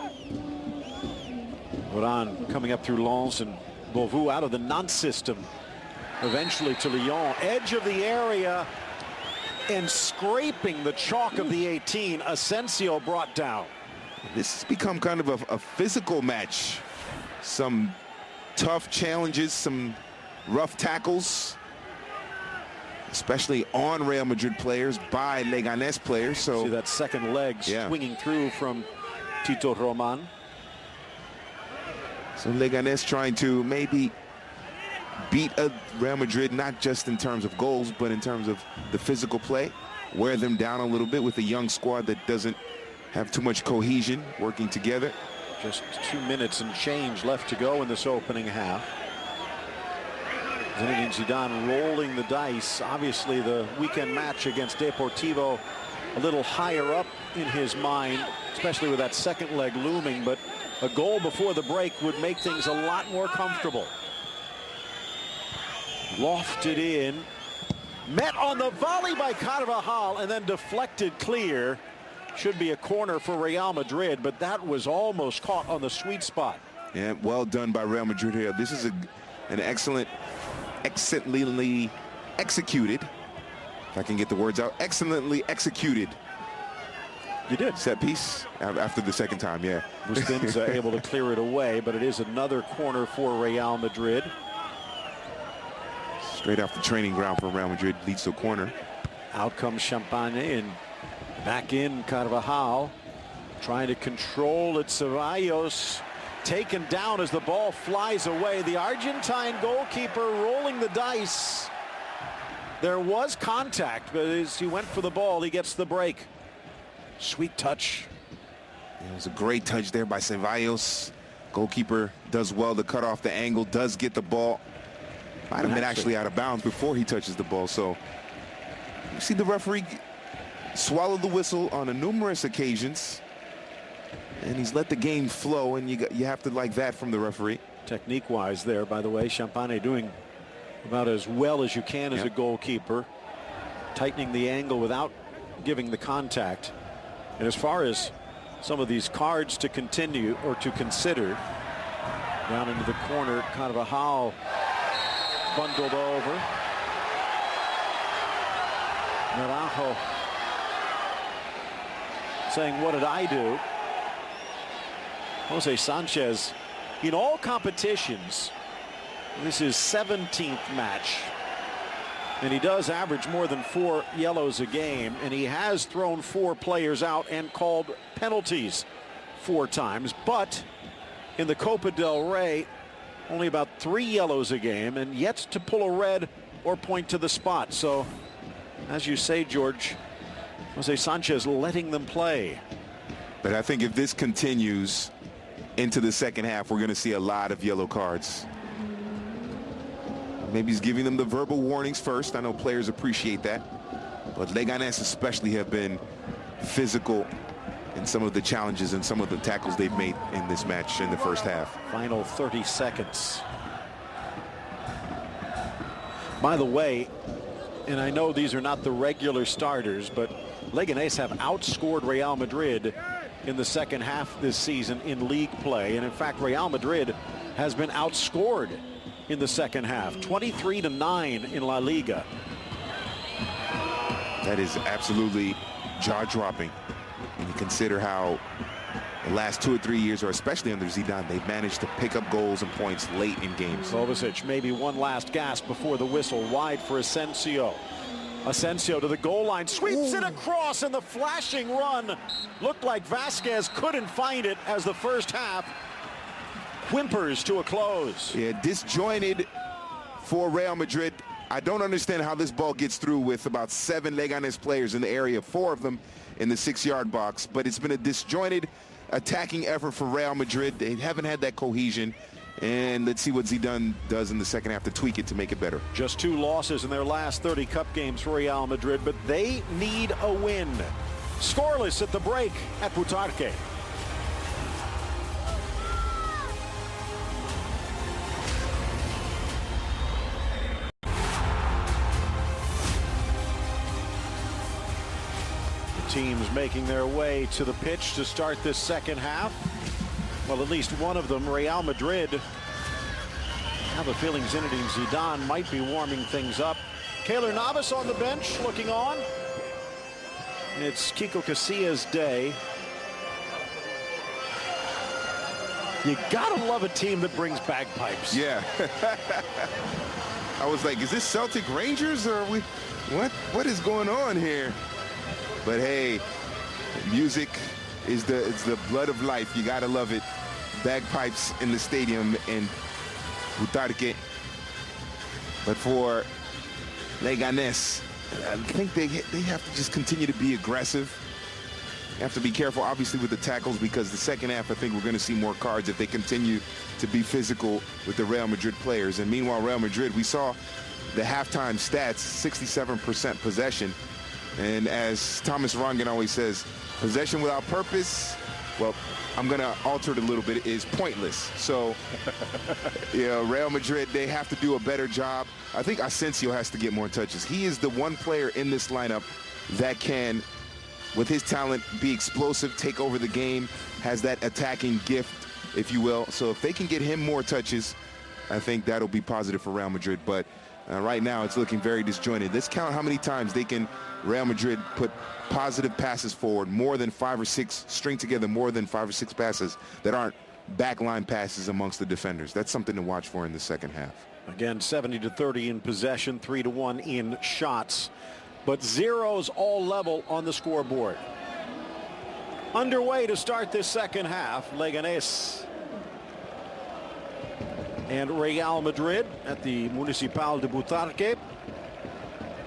Varane coming up through Lens, and Bovu out of the Nantes system. Eventually to Lyon. Edge of the area. And scraping the chalk of the 18, Asensio brought down. This has become kind of a physical match. Some tough challenges, some rough tackles, especially on Real Madrid players by Leganes players. So see that second leg swinging through from Tito Roman. So Leganes trying to maybe beat Real Madrid, not just in terms of goals, but in terms of the physical play. Wear them down a little bit with a young squad that doesn't have too much cohesion working together. Just 2 minutes and change left to go in this opening half. Zinedine Zidane rolling the dice. Obviously, the weekend match against Deportivo a little higher up in his mind, especially with that second leg looming. But a goal before the break would make things a lot more comfortable. Lofted in. Met on the volley by Carvajal and then deflected clear. Should be a corner for Real Madrid, but that was almost caught on the sweet spot. Yeah, well done by Real Madrid here. This is an excellently executed, if I can get the words out, excellently executed. You did. Set piece after the second time, yeah. Bustin's able to clear it away, but it is another corner for Real Madrid. Straight off the training ground for Real Madrid, leads to a corner. Out comes Champagne and back in Carvajal. Trying to control it. Ceballos taken down as the ball flies away. The Argentine goalkeeper rolling the dice. There was contact, but as he went for the ball, he gets the break. Sweet touch. It was a great touch there by Ceballos. Goalkeeper does well to cut off the angle, does get the ball. Might have been actually out of bounds before he touches the ball. So you see the referee swallow the whistle on numerous occasions. And he's let the game flow, and you have to like that from the referee. Technique-wise there, by the way, Champagne doing about as well as you can as a goalkeeper. Tightening the angle without giving the contact. And as far as some of these cards to continue or to consider, down into the corner, Carvajal bundled over. Naranjo saying, what did I do? Jose Sanchez, in all competitions, this is 17th match, and he does average more than 4 yellows a game, and he has thrown 4 players out and called penalties 4 times. But in the Copa del Rey, only about 3 yellows a game, and yet to pull a red or point to the spot. So, as you say, George, Jose Sanchez letting them play. But I think if this continues into the second half, we're going to see a lot of yellow cards. Maybe he's giving them the verbal warnings first. I know players appreciate that. But Leganes especially have been physical in some of the challenges and some of the tackles they've made in this match in the first half. Final 30 seconds. By the way, and I know these are not the regular starters, but Leganes have outscored Real Madrid in the second half this season in league play. And in fact, Real Madrid has been outscored in the second half, 23-9 in La Liga. That is absolutely jaw-dropping when you consider how the last 2 or 3 years, or especially under Zidane, they've managed to pick up goals and points late in games. Kovacic, maybe one last gasp before the whistle, wide for Asensio. Asensio to the goal line, sweeps it across, and the flashing run looked like Vasquez couldn't find it as the first half whimpers to a close. Yeah, disjointed for Real Madrid. I don't understand how this ball gets through with about 7 Leganes players in the area, 4 of them in the 6-yard box, but it's been a disjointed attacking effort for Real Madrid. They haven't had that cohesion. And let's see what Zidane does in the second half to tweak it to make it better. Just 2 losses in their last 30 cup games for Real Madrid, but they need a win. Scoreless at the break at Butarque. The teams making their way to the pitch to start this second half. Well, at least one of them, Real Madrid. I have a feeling Zinedine Zidane might be warming things up. Keylor Navas on the bench looking on. It's Kiko Casillas' day. You gotta love a team that brings bagpipes. Yeah. I was like, is this Celtic Rangers or are we? What is going on here? But hey, music is the blood of life. You gotta love it. Bagpipes in the stadium in Butarque. But for Leganes, I think they have to just continue to be aggressive. have to be careful, obviously, with the tackles, because the second half, I think we're going to see more cards if they continue to be physical with the Real Madrid players. And meanwhile, Real Madrid, we saw the halftime stats, 67% possession. And as Thomas Rongen always says, possession without purpose, well, I'm going to alter it a little bit, is pointless. So, Real Madrid, they have to do a better job. I think Asensio has to get more touches. He is the one player in this lineup that can, with his talent, be explosive, take over the game, has that attacking gift, if you will. So if they can get him more touches, I think that'll be positive for Real Madrid. But right now, it's looking very disjointed. Let's count how many times Real Madrid put positive passes forward, more than 5 or 6, string together more than 5 or 6 passes that aren't backline passes amongst the defenders. That's something to watch for in the second half. Again, 70-30 in possession, 3-1 in shots, but zeros all level on the scoreboard. Underway to start this second half, Leganes and Real Madrid at the Municipal de Butarque.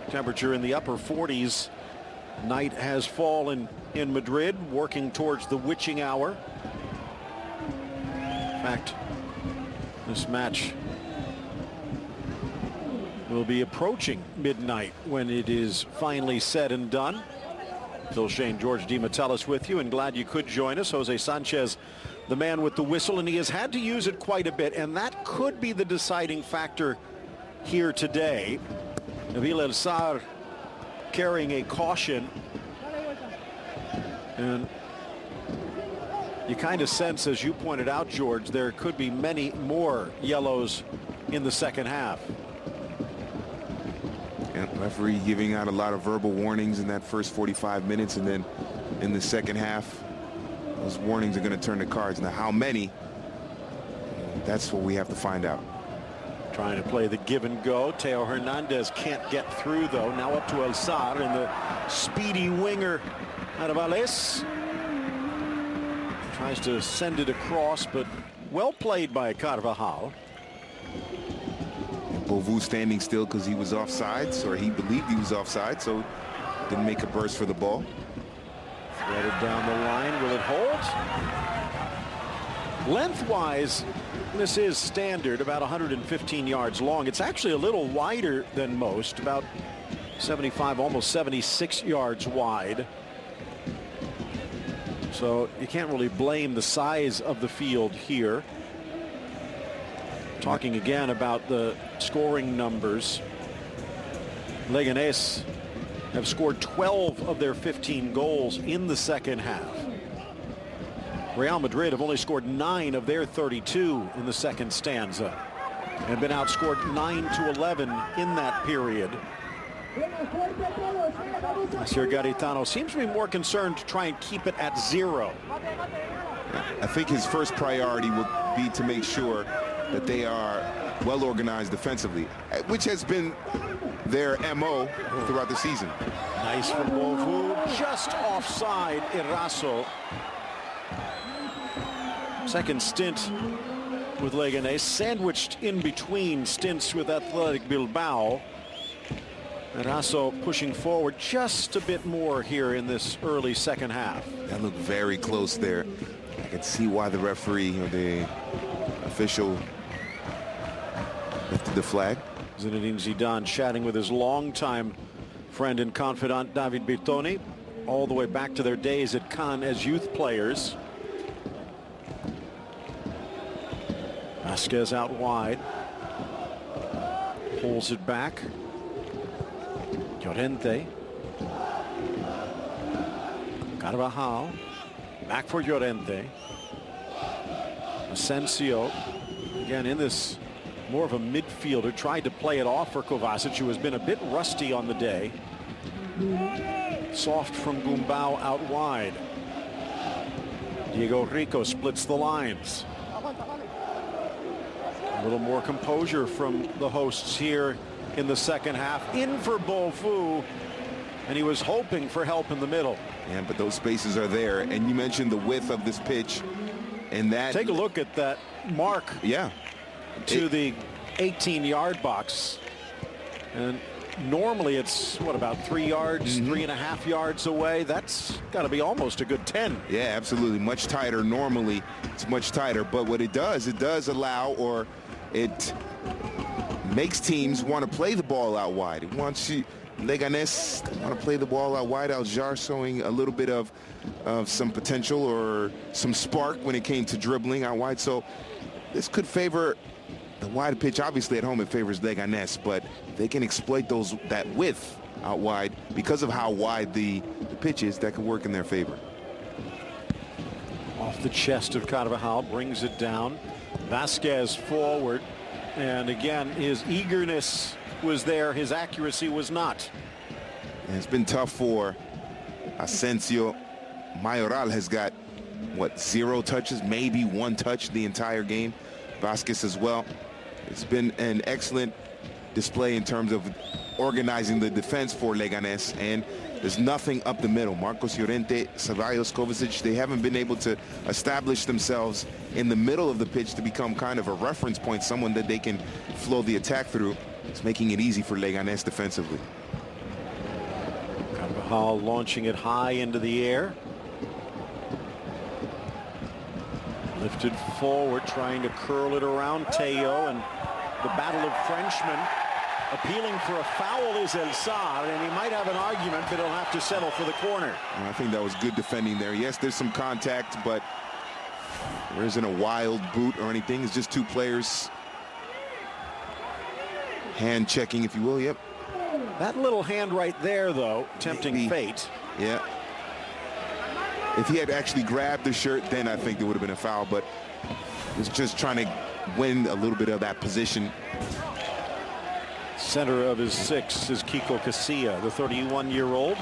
Temperature in the upper 40s. Night has fallen in Madrid, working towards the witching hour. In fact, this match will be approaching midnight when it is finally said and done. Phil Shane, George DiMattelis with you, and glad you could join us. Jose Sanchez, the man with the whistle, and he has had to use it quite a bit, and that could be the deciding factor here today. Nabil El Sar carrying a caution, and you kind of sense, as you pointed out, George, there could be many more yellows in the second half. And referee giving out a lot of verbal warnings in that first 45 minutes, and then in the second half, those warnings are going to turn to cards. Now, how many? That's what we have to find out. Trying to play the give and go. Teo Hernandez can't get through, though. Now up to El Sar, and the speedy winger Arvales tries to send it across, but well played by Carvajal. Beauvais standing still because he was offsides, or he believed he was offside, so didn't make a burst for the ball. Threaded down the line. Will it hold? Lengthwise, this is standard, about 115 yards long. It's actually a little wider than most, about 75, almost 76 yards wide. So you can't really blame the size of the field here. Talking again about the scoring numbers, Leganes have scored 12 of their 15 goals in the second half. Real Madrid have only scored 9 of their 32 in the second stanza and been outscored 9-11 in that period. Monsieur Garitano seems to be more concerned to try and keep it at 0. I think his first priority will be to make sure that they are well organized defensively, which has been their MO throughout the season. Nice from Beauvais, just offside Eraso. Second stint with Leganes, sandwiched in between stints with Athletic Bilbao. Eraso pushing forward just a bit more here in this early second half. That looked very close there. I can see why the referee or the official lifted the flag. Zinedine Zidane chatting with his longtime friend and confidant David Bertoni, all the way back to their days at Cannes as youth players. Vasquez out wide, pulls it back. Llorente, Carvajal, back for Llorente. Asensio, again in this more of a midfielder, tried to play it off for Kovacic, who has been a bit rusty on the day. Soft from Gumbau out wide. Diego Rico splits the lines. A little more composure from the hosts here in the second half. In for Beauvais, and he was hoping for help in the middle. Yeah, but those spaces are there, and you mentioned the width of this pitch, and that. Take a look at that mark. Yeah. To the 18-yard box, and Normally it's what, about 3 yards, 3.5 yards away. That's got to be almost a good 10. Yeah, absolutely. Much tighter. Normally it's much tighter, but what it does allow, or it makes teams want to play the ball out wide. It wants you, Leganes want to play the ball out wide. Aljar showing a little bit of some potential or some spark when it came to dribbling out wide. So this could favor the wide pitch. Obviously at home it favors Leganes, but they can exploit that width out wide because of how wide the pitch is. That can work in their favor. Off the chest of Carvajal, brings it down. Vasquez forward, and again his eagerness was there, his accuracy was not. And it's been tough for Asensio. Mayoral has got, what, 0 touches, maybe 1 touch the entire game. Vasquez as well. It's been an excellent display in terms of organizing the defense for Leganes, and there's nothing up the middle. Marcos Llorente, Ceballos, Kovacic, they haven't been able to establish themselves in the middle of the pitch to become kind of a reference point, someone that they can flow the attack through. It's making it easy for Leganes defensively. Carvajal launching it high into the air. Lifted forward, trying to curl it around Teo, and the battle of Frenchmen. Appealing for a foul is El Saad, and he might have an argument, but he'll have to settle for the corner. And I think that was good defending there. Yes, there's some contact, but there isn't a wild boot or anything. It's just 2 players hand checking, if you will. Yep. That little hand right there, though, tempting fate. Yeah. If he had actually grabbed the shirt, then I think there would have been a foul, but it's just trying to win a little bit of that position. Center of his 6 is Kiko Casilla, the 31-year-old.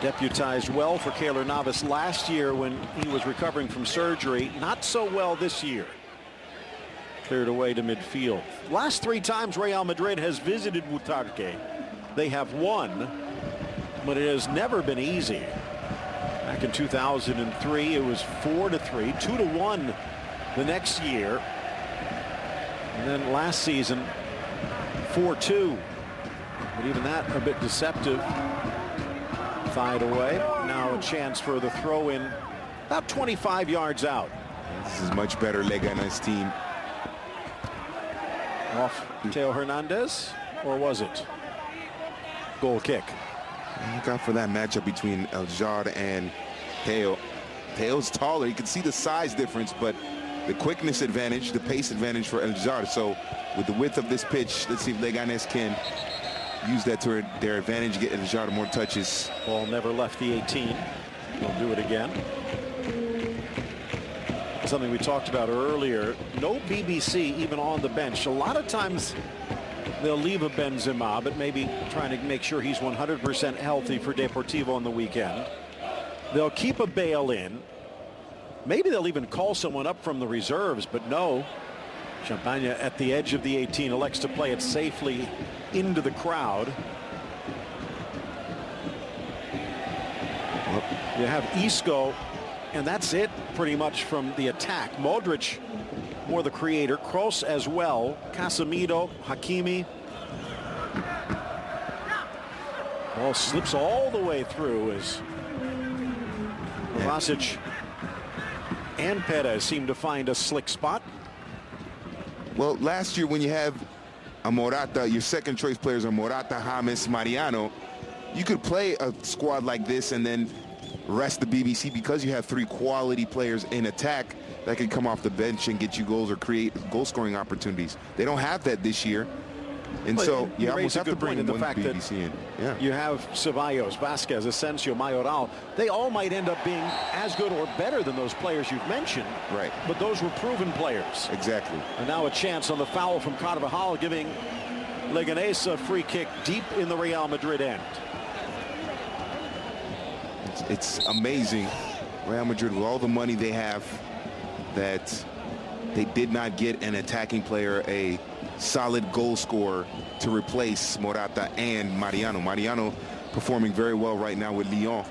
Deputized well for Keylor Navas last year when he was recovering from surgery. Not so well this year. Cleared away to midfield. Last 3 times Real Madrid has visited Butarque, they have won, but it has never been easy. Back in 2003, it was 4-3, 2-1 the next year. And then last season, 4-2. But even that a bit deceptive. Fired away. Now a chance for the throw in about 25 yards out. This is much better Leganes team. Off Teo Hernandez, or was it? Goal kick. Look out for that matchup between Aljar and Teo. Teo's taller. You can see the size difference, but the quickness advantage, the pace advantage for Aljar. So with the width of this pitch, let's see if Leganes can use that to their advantage, get Aljar more touches. Ball never left the 18. They'll do it again. Something we talked about earlier. No BBC even on the bench. A lot of times they'll leave a Benzema, but maybe trying to make sure he's 100% healthy for Deportivo on the weekend. They'll keep a Bale in. Maybe they'll even call someone up from the reserves, but no. Champagne at the edge of the 18 elects to play it safely into the crowd. You have Isco, and that's it pretty much from the attack. Modric, more the creator. Kroos as well. Casemiro, Hakimi. Ball slips all the way through as Kovacic and Perez seem to find a slick spot. Well, last year when you have a Morata, your second choice players are Morata, James, Mariano, you could play a squad like this and then rest the BBC because you have 3 quality players in attack that can come off the bench and get you goals or create goal scoring opportunities. They don't have that this year. And so you almost have to bring one BBC in. Yeah. You have Ceballos, Vasquez, Asensio, Mayoral. They all might end up being as good or better than those players you've mentioned. Right. But those were proven players. Exactly. And now a chance on the foul from Carvajal, giving Leganes a free kick deep in the Real Madrid end. It's amazing, Real Madrid, with all the money they have, that they did not get an attacking player, a solid goal scorer to replace Morata and Mariano. Mariano performing very well right now with Lyon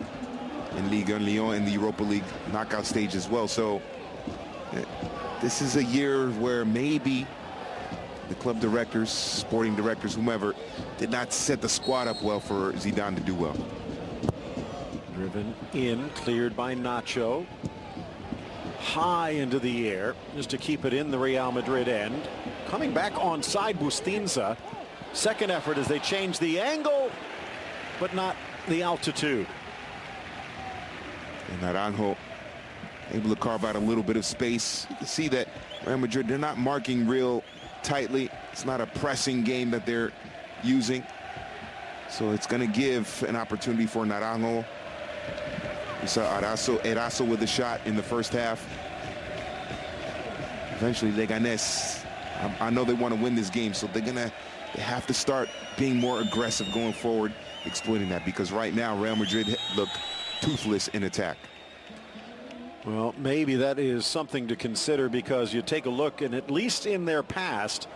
in Liga, and Lyon in the Europa League knockout stage as well. So this is a year where maybe the club directors, sporting directors, whomever, did not set the squad up well for Zidane to do well. Driven in, cleared by Nacho. High into the air, just to keep it in the Real Madrid end. Coming back onside Bustinza. Second effort as they change the angle, but not the altitude. And Naranjo able to carve out a little bit of space. You can see that Real Madrid, they're not marking real tightly. It's not a pressing game that they're using. So it's going to give an opportunity for Naranjo. We saw Eraso with a shot in the first half. Eventually, Leganes, I know they want to win this game, so they have to start being more aggressive going forward, exploiting that, because right now Real Madrid look toothless in attack. Well, maybe that is something to consider, because you take a look, and at least in their past,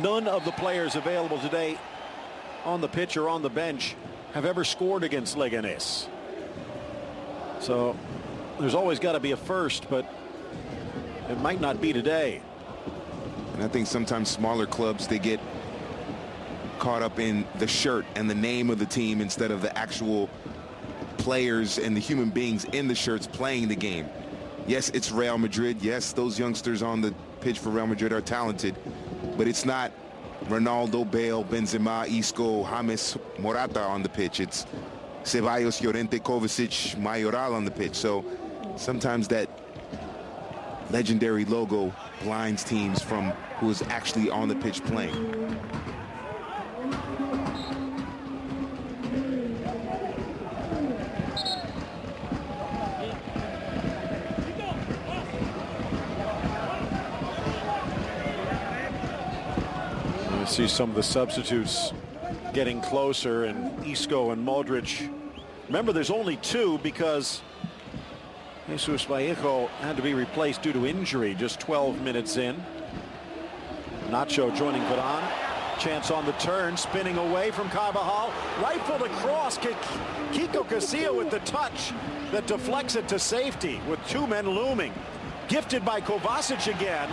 none of the players available today on the pitch or on the bench have ever scored against Leganes. So there's always got to be a first, but it might not be today. And I think sometimes smaller clubs, they get caught up in the shirt and the name of the team instead of the actual players and the human beings in the shirts playing the game. Yes, it's Real Madrid. Yes, those youngsters on the pitch for Real Madrid are talented, but it's not Ronaldo, Bale, Benzema, Isco, James, Morata on the pitch. It's Ceballos, Llorente, Kovacic, Mayoral on the pitch. So sometimes that legendary logo blinds teams from who is actually on the pitch playing. You see some of the substitutes getting closer, and Isco and Modric. Remember, there's only two because Jesus Vallejo had to be replaced due to injury just 12 minutes in. Nacho joining Varane. Chance on the turn, spinning away from Carvajal. Rifled across. Kiko Casilla with the touch that deflects it to safety with two men looming. Gifted by Kovacic again.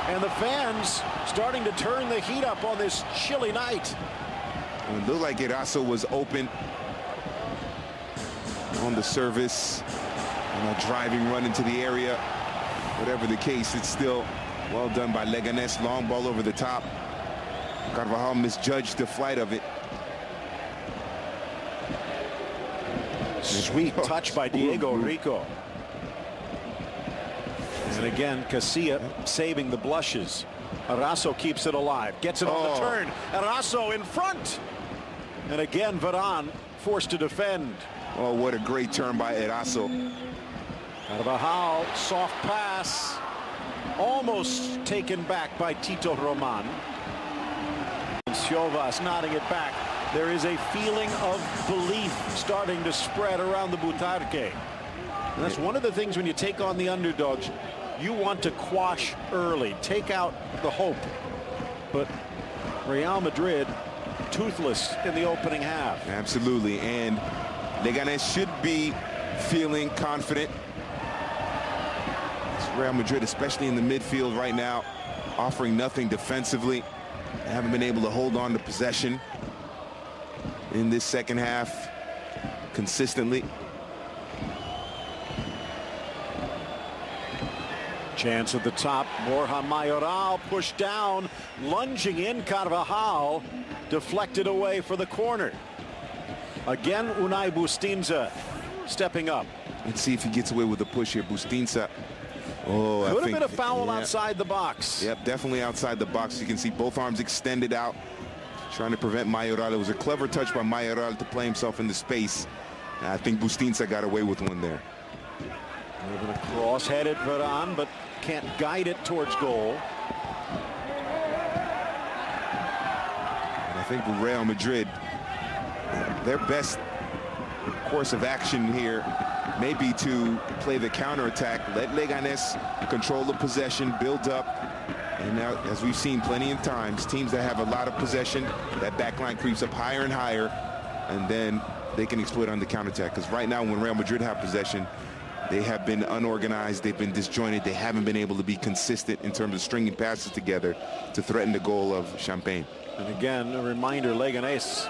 And the fans starting to turn the heat up on this chilly night. It looked like Eraso was open on the service, and a driving run into the area. Whatever the case, it's still well done by Leganes. Long ball over the top. Carvajal misjudged the flight of it. Sweet touch by Diego Rico. And again, Casilla saving the blushes. Eraso keeps it alive, gets it on the turn. Eraso in front. And again, Varane forced to defend. Oh, what a great turn by Eraso. Carvajal, soft pass. Almost taken back by Tito Roman. Ciovas nodding it back. There is a feeling of belief starting to spread around the Butarque. And that's one of the things when you take on the underdogs. You want to quash early, take out the hope. But Real Madrid toothless in the opening half. Absolutely, and Leganes should be feeling confident. It's Real Madrid, especially in the midfield right now, offering nothing defensively. They haven't been able to hold on to possession in this second half consistently. Chance at the top. Borja Mayoral pushed down, lunging in. Carvajal deflected away for the corner. Again, Unai Bustinza stepping up. Let's see if he gets away with a push here. Bustinza. Oh, could have been a foul outside the box. Yep, definitely outside the box. You can see both arms extended out, trying to prevent Mayoral. It was a clever touch by Mayoral to play himself into space. And I think Bustinza got away with one there. Moving across, headed Varane, but can't guide it towards goal. And I think with Real Madrid, their best course of action here may be to play the counterattack, let Leganes control the possession, build up. And now, as we've seen plenty of times, teams that have a lot of possession, that backline creeps up higher and higher, and then they can exploit on the counterattack. Because right now, when Real Madrid have possession, They have been unorganized. They've been disjointed. They haven't been able to be consistent in terms of stringing passes together to threaten the goal of Champagne. And again, a reminder, Leganes,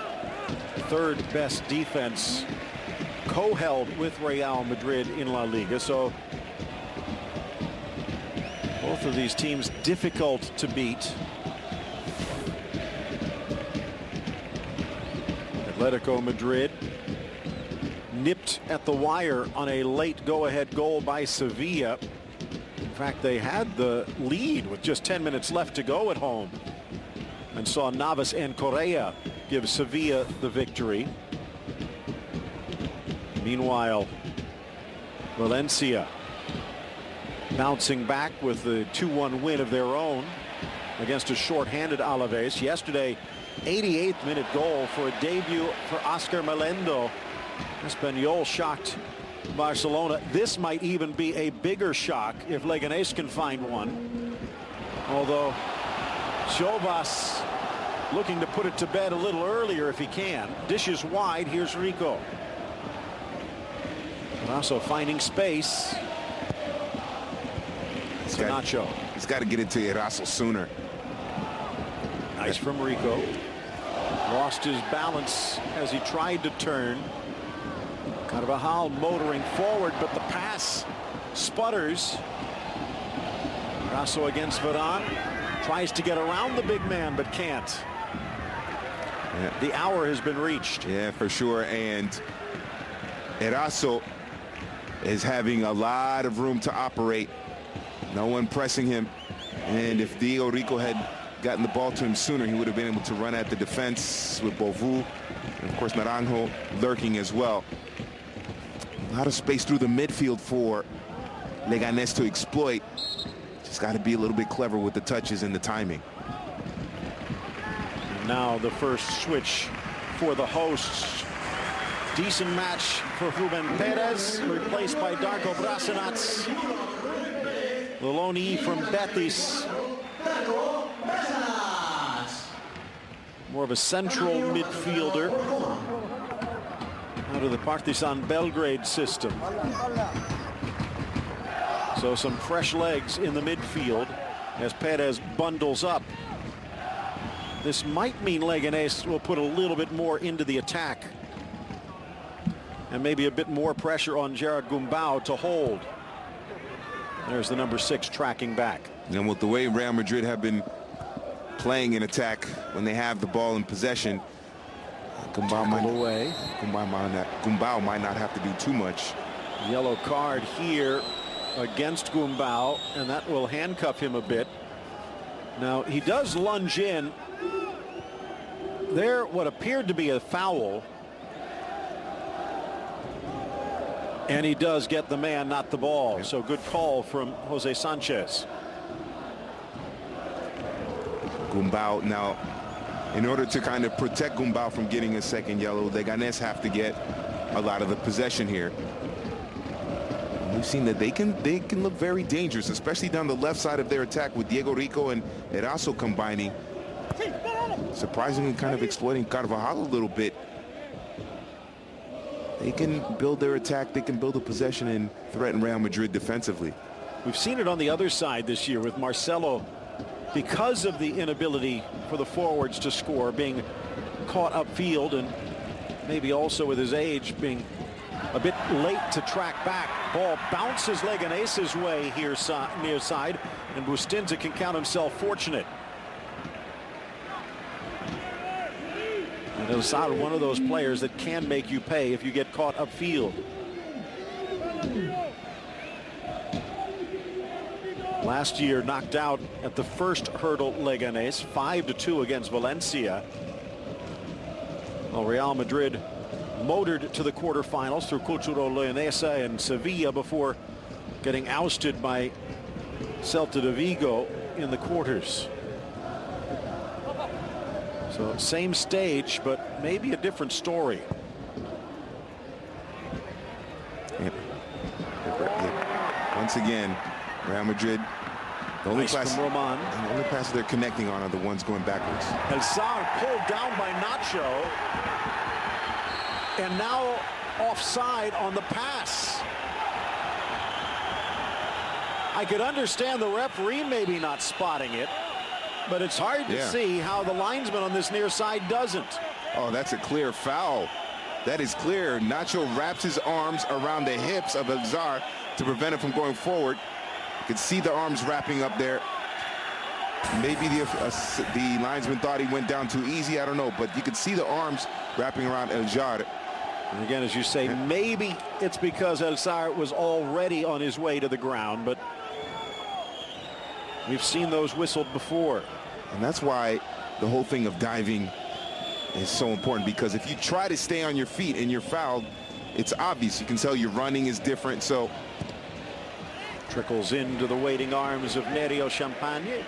third best defense, co-held with Real Madrid in La Liga. So both of these teams difficult to beat. Atletico Madrid nipped at the wire on a late go-ahead goal by Sevilla. In fact, they had the lead with just 10 minutes left to go at home and saw Navas and Correa give Sevilla the victory. Meanwhile, Valencia bouncing back with the 2-1 win of their own against a short-handed Alaves. Yesterday, 88th minute goal for a debut for Oscar Melendo. Espanyol shocked Barcelona. This might even be a bigger shock if Leganes can find one. Although Jovas looking to put it to bed a little earlier if he can. Dishes wide. Here's Rico. And also finding space. Nacho. He's got to get it to Eraso sooner. Nice from Rico. Lost his balance as he tried to turn. Carvajal motoring forward, but the pass sputters. Eraso against Varane. Tries to get around the big man, but can't. Yeah. The hour has been reached. Yeah, for sure. And Eraso is having a lot of room to operate. No one pressing him. And if Diego Rico had gotten the ball to him sooner, he would have been able to run at the defense with Bovu. And of course, Naranjo lurking as well. A lot of space through the midfield for Leganes to exploit. Just got to be a little bit clever with the touches and the timing. Now the first switch for the hosts. Decent match for Ruben Perez, replaced by Darko Brasinac. The loanee from Betis. More of a central midfielder out of the Partizan Belgrade system. So some fresh legs in the midfield as Perez bundles up. This might mean Leganes will put a little bit more into the attack and maybe a bit more pressure on Gerard Gumbau to hold. There's the number 6 tracking back. And with the way Real Madrid have been playing in attack when they have the ball in possession, Gumbau might not have to do too much. Yellow card here against Gumbau, and that will handcuff him a bit. Now he does lunge in. There what appeared to be a foul, and he does get the man, not the ball. So good call from Jose Sanchez. Gumbau now, in order to kind of protect Gumbau from getting a second yellow, Leganes have to get a lot of the possession here. We've seen that they can look very dangerous, especially down the left side of their attack with Diego Rico and Eraso combining. Surprisingly kind of exploiting Carvajal a little bit. They can build their attack, they can build a possession and threaten Real Madrid defensively. We've seen it on the other side this year with Marcelo, because of the inability for the forwards to score, being caught upfield, and maybe also with his age being a bit late to track back. Ball bounces Leganes' way here near side, and Bustinza can count himself fortunate. And Osada, one of those players that can make you pay if you get caught upfield. Last year knocked out at the first hurdle Leganes 5-2 against Valencia. Well, Real Madrid motored to the quarterfinals through Cultural Leonesa and Sevilla before getting ousted by Celta de Vigo in the quarters. So same stage, but maybe a different story. Yep. Once again, Real Madrid, the only passes they're connecting on are the ones going backwards. El Sar pulled down by Nacho, and now offside on the pass. I could understand the referee maybe not spotting it, but it's hard to see how the linesman on this near side doesn't. Oh, that's a clear foul. That is clear. Nacho wraps his arms around the hips of Elzar to prevent him from going forward. You can see the arms wrapping up there. Maybe the linesman thought he went down too easy. I don't know, but you could see the arms wrapping around Elzar. And again, as you say, maybe it's because Elzar was already on his way to the ground, but we've seen those whistled before. And that's why the whole thing of diving is so important, because if you try to stay on your feet and you're fouled, it's obvious. You can tell your running is different. So trickles into the waiting arms of Nerio Champagne.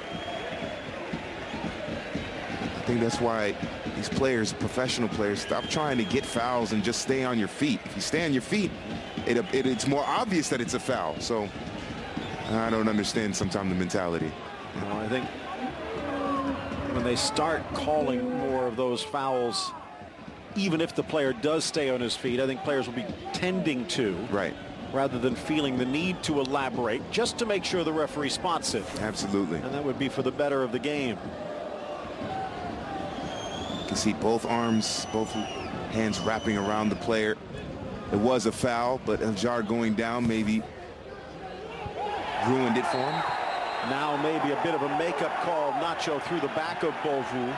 I think that's why these players, professional players, stop trying to get fouls and just stay on your feet. If you stay on your feet, it's more obvious that it's a foul. So I don't understand sometimes the mentality. Well, I think when they start calling more of those fouls, even if the player does stay on his feet, I think players will be tending to, rather than feeling the need to elaborate, just to make sure the referee spots it. Absolutely. And that would be for the better of the game. You can see both arms, both hands wrapping around the player. It was a foul, but Elzar going down maybe ruined it for him. Now maybe a bit of a makeup call. Nacho through the back of Beauvou.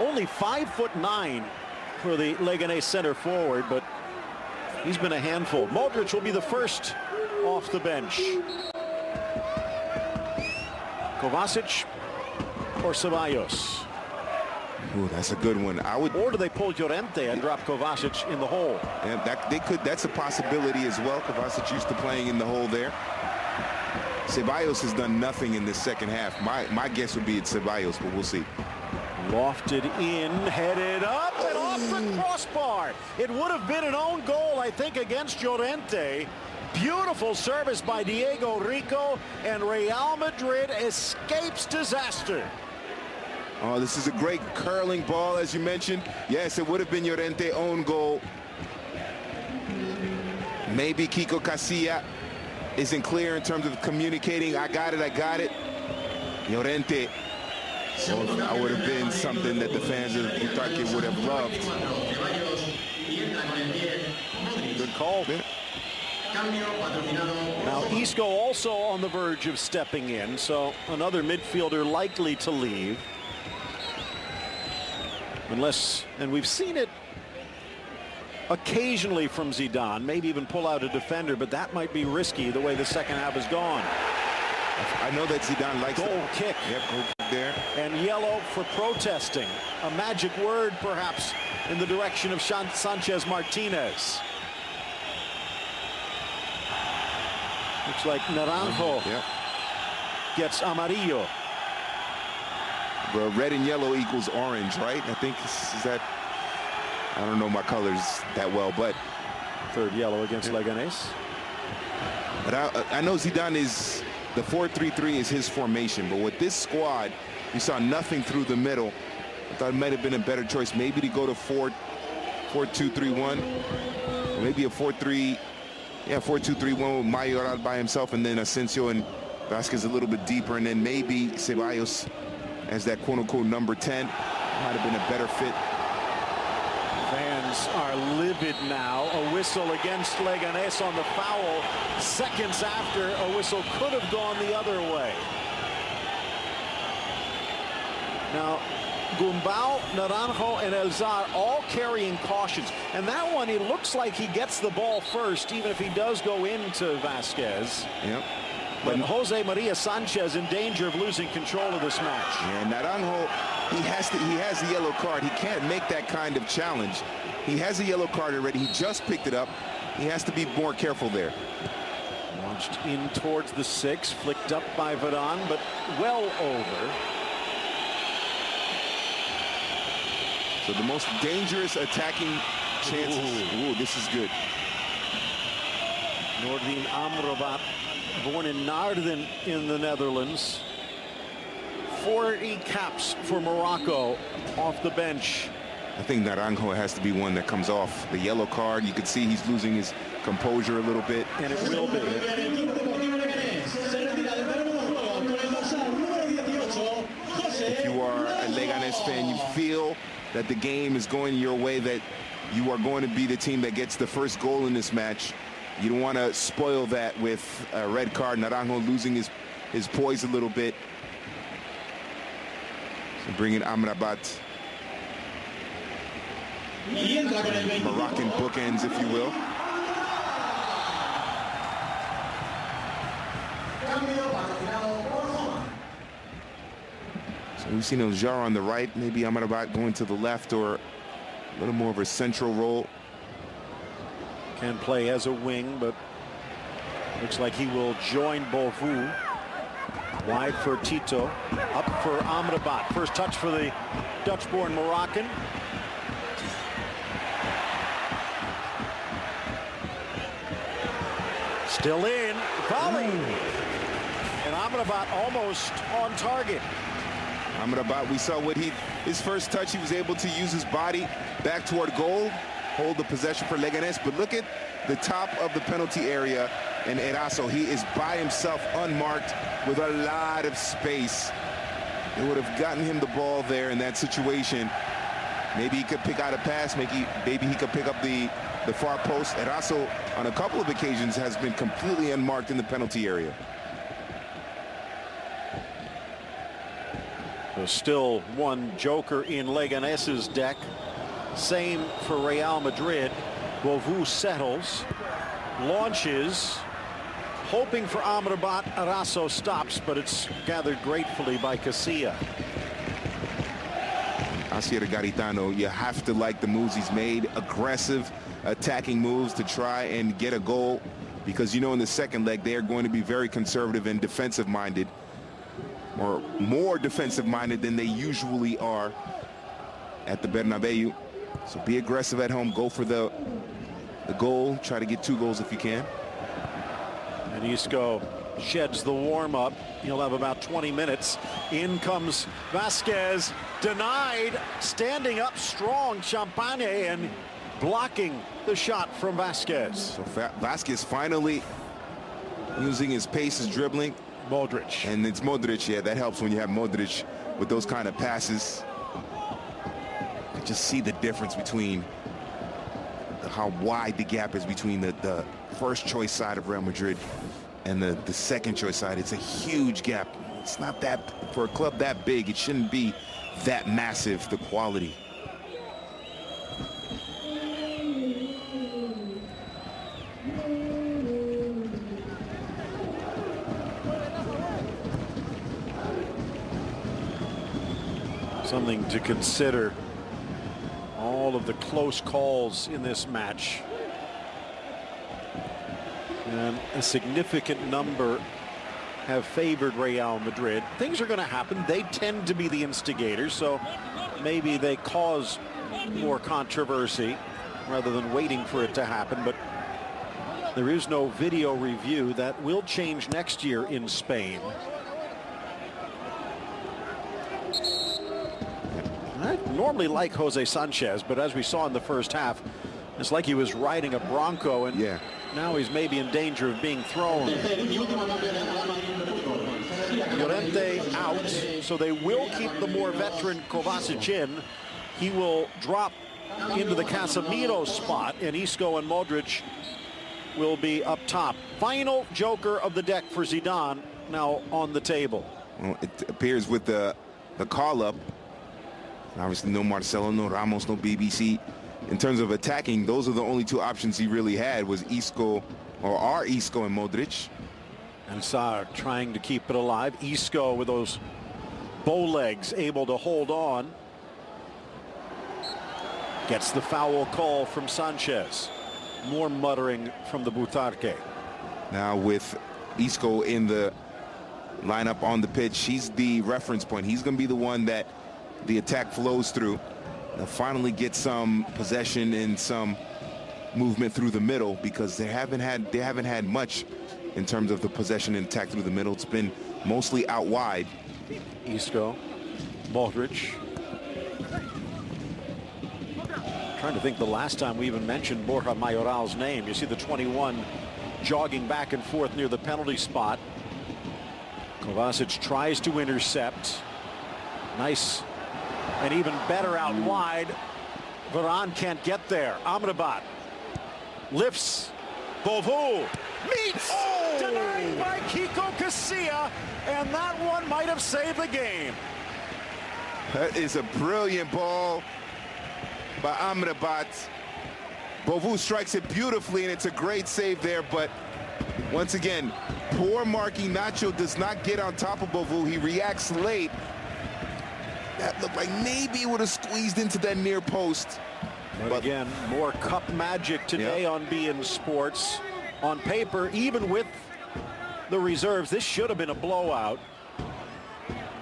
Only 5'9" for the Leganes center forward, but he's been a handful. Modric will be the first off the bench. Kovacic or Ceballos? Ooh, that's a good one. Or do they pull Llorente and drop Kovacic in the hole? Yeah, that's a possibility as well. Kovacic used to playing in the hole there. Ceballos has done nothing in this second half. My guess would be it's Ceballos, but we'll see. Lofted in, headed up, and off the crossbar. It would have been an own goal, I think, against Llorente. Beautiful service by Diego Rico, and Real Madrid escapes disaster. Oh, this is a great curling ball, as you mentioned. Yes, it would have been Llorente own goal. Maybe Kiko Casilla isn't clear in terms of communicating. I got it. Llorente. I would have been something that the fans of Butaque would have loved. Good call. Yeah. Now Isco also on the verge of stepping in, so another midfielder likely to leave. Unless, and we've seen it occasionally from Zidane, maybe even pull out a defender, but that might be risky the way the second half has gone. I know that Zidane likes goal kick. Yep, goal kick there. And yellow for protesting. A magic word, perhaps, in the direction of Sanchez Martinez. Looks like Naranjo gets amarillo. Well, red and yellow equals orange, right? I think is that. I don't know my colors that well, but third yellow against Leganes. But I know Zidane is the 4-3-3 is his formation, but with this squad, you saw nothing through the middle. I thought it might have been a better choice, maybe to go to 4-2-3-1, or maybe a 4-3. Yeah, 4-2-3-1 with Mayoral by himself, and then Asensio and Vasquez a little bit deeper, and then maybe Ceballos as that quote-unquote number 10. Might have been a better fit. Fans are livid now. A whistle against Leganes on the foul. Seconds after, a whistle could have gone the other way. Now, Gumbau, Naranjo, and Elzar all carrying cautions. And that one, it looks like he gets the ball first, even if he does go into Vasquez. Yep. But Jose Maria Sanchez in danger of losing control of this match. Yeah, Naranjo, he has the yellow card. He can't make that kind of challenge. He has a yellow card already. He just picked it up. He has to be more careful there. Launched in towards the 6, flicked up by Varane, but well over. So the most dangerous attacking chances. Ooh, this is good. Nordin Amrabat, born in Naarden in the Netherlands. 40 caps for Morocco off the bench. I think Naranjo has to be one that comes off. The yellow card, you can see he's losing his composure a little bit. And it will be. that the game is going your way, that you are going to be the team that gets the first goal in this match. You don't want to spoil that with a red card. Naranjo losing his poise a little bit. So bringing Amrabat. Moroccan bookends, if you will. So we've seen Eljar on the right, maybe Amrabat going to the left, or a little more of a central role. Can play as a wing, but looks like he will join Beauvais. Wide for Tito, up for Amrabat. First touch for the Dutch-born Moroccan. Still in, volley, and Amrabat almost on target. Amrabat, we saw what his first touch, he was able to use his body back toward goal, hold the possession for Leganes, but look at the top of the penalty area, and Eraso, he is by himself, unmarked, with a lot of space. It would have gotten him the ball there in that situation. Maybe he could pick out a pass, maybe he could pick up the far post. Eraso, on a couple of occasions, has been completely unmarked in the penalty area. There's still one joker in Leganes' deck. Same for Real Madrid. Beauvais settles, launches, hoping for Amrabat. Eraso stops, but it's gathered gratefully by Casilla. Asier Garitano, you have to like the moves he's made. Aggressive, attacking moves to try and get a goal, because you know in the second leg they are going to be very conservative and defensive-minded, or more defensive-minded than they usually are at the Bernabeu. So be aggressive at home, go for the goal, try to get 2 goals if you can. And Isco sheds the warm-up. He'll have about 20 minutes. In comes Vasquez, denied, standing up strong, Champagne, and blocking the shot from Vasquez. So Vasquez finally using his pace, his dribbling. Modric. And it's Modric, yeah, that helps when you have Modric with those kind of passes. You just see the difference between how wide the gap is between the first choice side of Real Madrid and the second choice side. It's a huge gap. It's not that, for a club that big, it shouldn't be that massive, the quality. Something to consider, all of the close calls in this match. And a significant number have favored Real Madrid. Things are going to happen. They tend to be the instigators, so maybe they cause more controversy rather than waiting for it to happen. But there is no video review. That will change next year in Spain. I normally like Jose Sanchez, but as we saw in the first half, it's like he was riding a Bronco, and yeah, now he's maybe in danger of being thrown. Llorente out, so they will keep the more veteran Kovacic in. He will drop into the Casemiro spot, and Isco and Modric will be up top. Final joker of the deck for Zidane now on the table. Well, it appears with the call-up, obviously no Marcelo, no Ramos, no BBC. In terms of attacking, those are the only 2 options he really had, was Isco, or are Isco and Modric. And Sarr trying to keep it alive. Isco with those bow legs able to hold on. Gets the foul call from Sanchez. More muttering from the Butarque. Now with Isco in the lineup on the pitch, he's the reference point. He's going to be the one that the attack flows through. They'll finally get some possession and some movement through the middle, because they haven't had much in terms of the possession and attack through the middle. It's been mostly out wide. Isco, Modric. Trying to think the last time we even mentioned Borja Mayoral's name. You see the 21 jogging back and forth near the penalty spot. Kovacic tries to intercept. Nice And even better out wide. Varane can't get there. Amrabat lifts. Beauvau meets. Denied by Kiko Casilla. And that one might have saved the game. That is a brilliant ball by Amrabat. Beauvau strikes it beautifully, and it's a great save there. But once again, poor marking. Nacho does not get on top of Beauvau. He reacts late. That looked like maybe it would have squeezed into that near post. But again, more cup magic today on beIN Sports. On paper, even with the reserves, this should have been a blowout.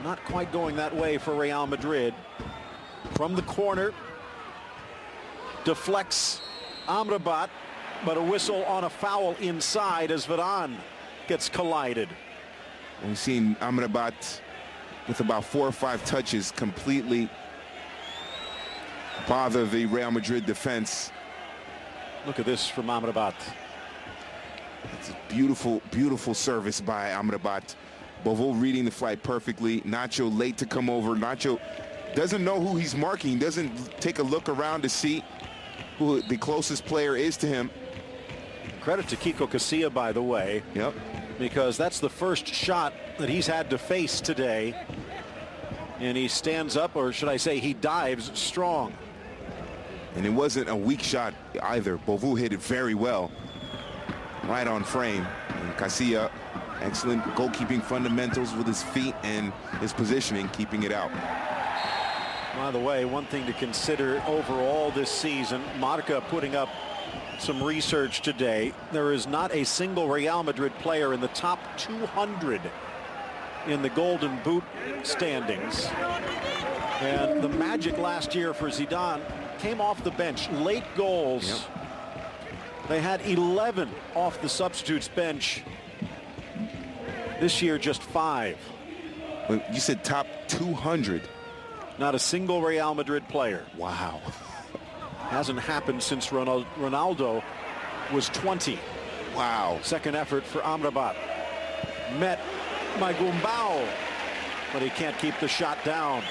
Not quite going that way for Real Madrid. From the corner, deflects Amrabat, but a whistle on a foul inside as Varane gets collided. We've seen Amrabat with about 4 or 5 touches completely bother the Real Madrid defense. Look at this from Amrabat. It's a beautiful, beautiful service by Amrabat. Beauvau reading the flight perfectly. Nacho late to come over. Nacho doesn't know who he's marking. Doesn't take a look around to see who the closest player is to him. Credit to Kiko Casilla, by the way. Yep. Because that's the first shot that he's had to face today. And he stands up, or should I say he dives strong. And it wasn't a weak shot either. Beauvau hit it very well. Right on frame. And Casilla, excellent goalkeeping fundamentals with his feet and his positioning, keeping it out. By the way, one thing to consider overall this season, Marca putting up some research today. There is not a single Real Madrid player in the top 200 in the Golden Boot standings. And the magic last year for Zidane came off the bench. Late goals. Yep. They had 11 off the substitutes bench. This year, just 5. You said top 200. Not a single Real Madrid player. Wow. Hasn't happened since Ronaldo was 20. Wow. Second effort for Amrabat. Met by Gumbau, but he can't keep the shot down.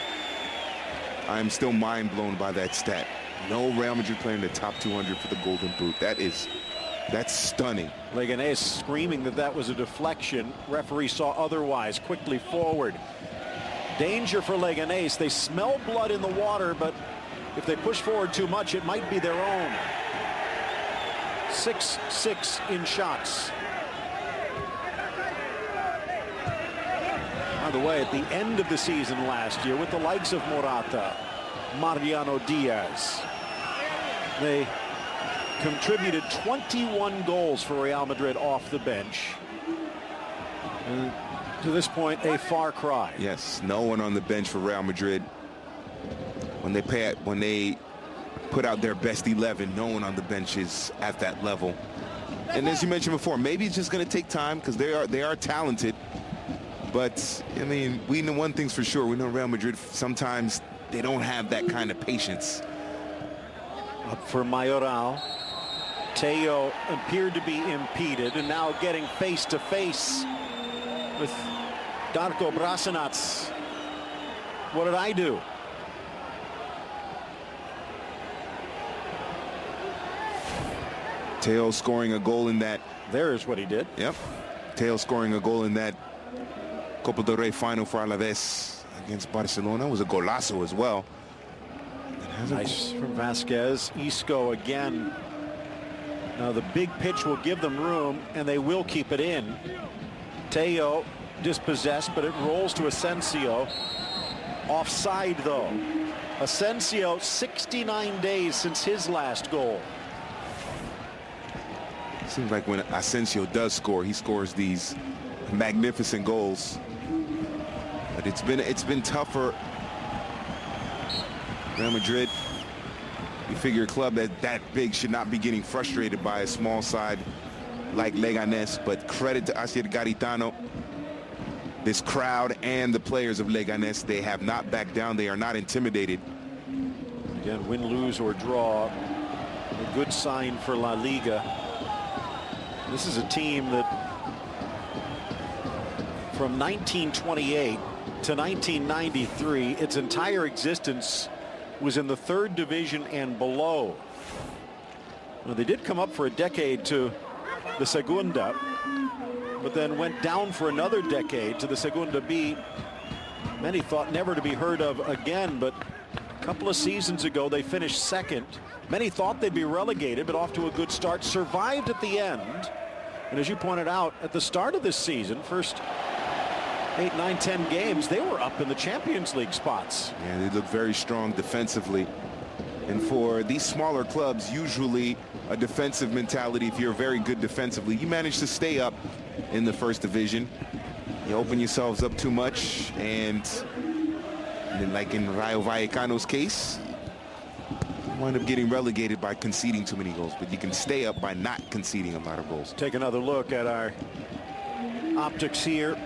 I am still mind blown by that stat. No Real Madrid player in the top 200 for the Golden Boot. That's stunning. Leganes screaming that that was a deflection. Referee saw otherwise. Quickly forward. Danger for Leganes. They smell blood in the water, but if they push forward too much, it might be their own. 6-6 in shots. By the way, at the end of the season last year, with the likes of Morata, Mariano Diaz, they contributed 21 goals for Real Madrid off the bench. And to this point, a far cry. Yes, no one on the bench for Real Madrid. When they put out their best 11, no one on the bench is at that level. And as you mentioned before, maybe it's just going to take time because they are talented. But I mean, we know one thing's for sure. We know Real Madrid sometimes they don't have that kind of patience. Up for Mayoral. Teo appeared to be impeded, and now getting face to face with Darko Brasanac. What did I do? Teo scoring a goal in that. There's what he did. Yep. Teo scoring a goal in that Copa del Rey final for Alaves against Barcelona. It was a golazo as well. Nice from Vasquez. Isco again. Now the big pitch will give them room, and they will keep it in. Teo dispossessed, but it rolls to Asensio. Offside, though. Asensio, 69 days since his last goal. Seems like when Asensio does score, he scores these magnificent goals. But it's been tougher. Real Madrid, you figure a club that big should not be getting frustrated by a small side like Leganes, but credit to Asier Garitano, this crowd and the players of Leganes. They have not backed down. They are not intimidated. Again, win, lose, or draw, a good sign for La Liga. This is a team that from 1928 to 1993, its entire existence was in the 3rd division and below. Well, they did come up for a decade to the Segunda, but then went down for another decade to the Segunda B. Many thought never to be heard of again, but a couple of seasons ago they finished 2nd. Many thought they'd be relegated, but off to a good start, survived at the end. And as you pointed out, at the start of this season, first 8, 9, 10 games, they were up in the Champions League spots. Yeah, they look very strong defensively. And for these smaller clubs, usually a defensive mentality, if you're very good defensively, you manage to stay up in the 1st division. You open yourselves up too much, and then like in Rayo Vallecano's case, you wind up getting relegated by conceding too many goals, but you can stay up by not conceding a lot of goals. Take another look at our optics here.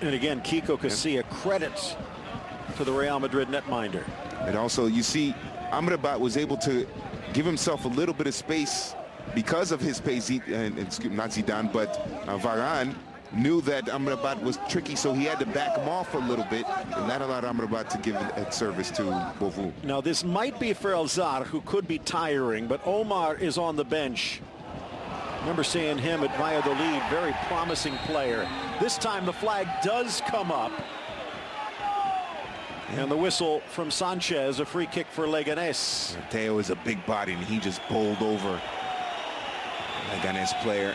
And again, Kiko Casilla credits to the Real Madrid netminder. And also, you see, Amrabat was able to give himself a little bit of space because of his pace. Not Zidane, but Varane knew that Amrabat was tricky, so he had to back him off a little bit, and that allowed Amrabat to give a service to Bovu. Now, this might be for El Zar, who could be tiring, but Omar is on the bench. Remember seeing him at Valladolid, very promising player. This time the flag does come up. And the whistle from Sanchez, a free kick for Leganes. Teo is a big body, and he just bowled over Leganes player.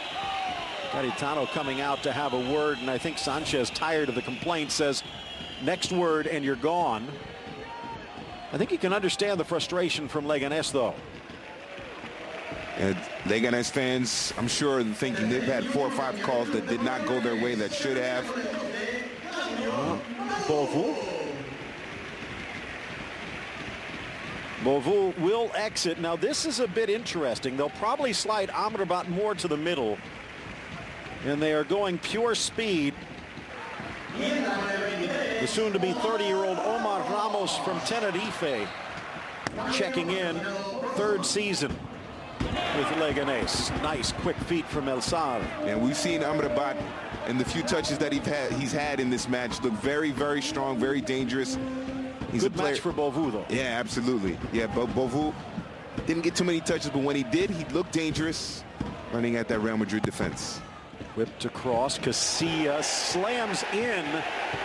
Garitano coming out to have a word, and I think Sanchez, tired of the complaint, says, next word and you're gone. I think you can understand the frustration from Leganes, though. And Leganes fans, I'm sure, are thinking they've had 4 or 5 calls that did not go their way that should have. Bovu will exit. Now, this is a bit interesting. They'll probably slide Amrabat more to the middle, and they are going pure speed. The soon-to-be 30-year-old Omar Ramos from Tenerife checking in, 3rd season with Leganes. Nice quick feet from El Sar. And we've seen Amrabat in the few touches that he's had in this match look very, very strong, very dangerous. He's Good match for Bovu, though. Yeah, absolutely. Yeah, Bovu didn't get too many touches, but when he did, he looked dangerous running at that Real Madrid defense. Whipped across. Casilla slams in.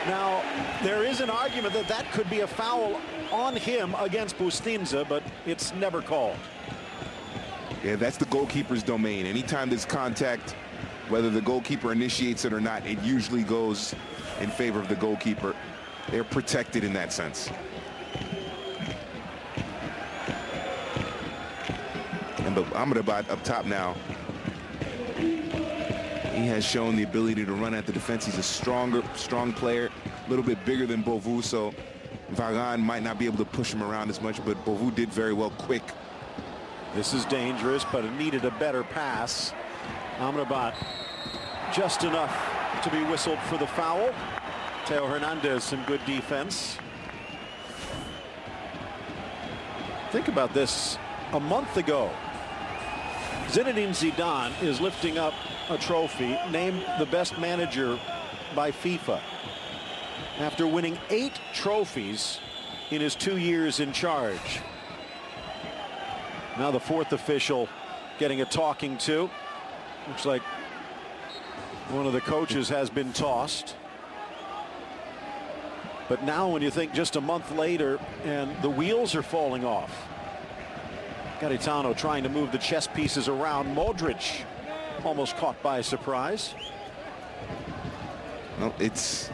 Now, there is an argument that that could be a foul on him against Bustinza, but it's never called. Yeah, that's the goalkeeper's domain. Anytime there's contact, whether the goalkeeper initiates it or not, it usually goes in favor of the goalkeeper. They're protected in that sense. And but Amrabat up top now. He has shown the ability to run at the defense. He's a strong player, a little bit bigger than Bovu, so Varane might not be able to push him around as much, but Bovu did very well quick. This is dangerous, but it needed a better pass. Amrabat just enough to be whistled for the foul. Teo Hernandez, some good defense. Think about this. A month ago, Zinedine Zidane is lifting up a trophy named the best manager by FIFA after winning 8 trophies in his 2 years in charge. Now the 4th official getting a talking to. Looks like one of the coaches has been tossed. But now when you think just a month later and the wheels are falling off. Garitano trying to move the chess pieces around. Modric almost caught by surprise. Well, it's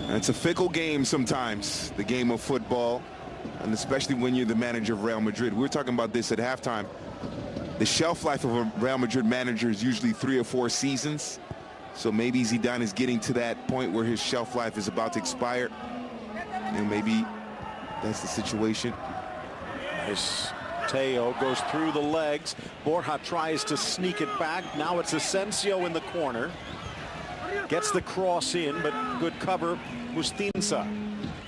a fickle game sometimes, the game of football, and especially when you're the manager of Real Madrid. We were talking about this at halftime. The shelf life of a Real Madrid manager is usually 3 or 4 seasons. So maybe Zidane is getting to that point where his shelf life is about to expire. And maybe that's the situation. Nice. Teo goes through the legs. Borja tries to sneak it back. Now it's Asensio in the corner. Gets the cross in, but good cover. Bustinza.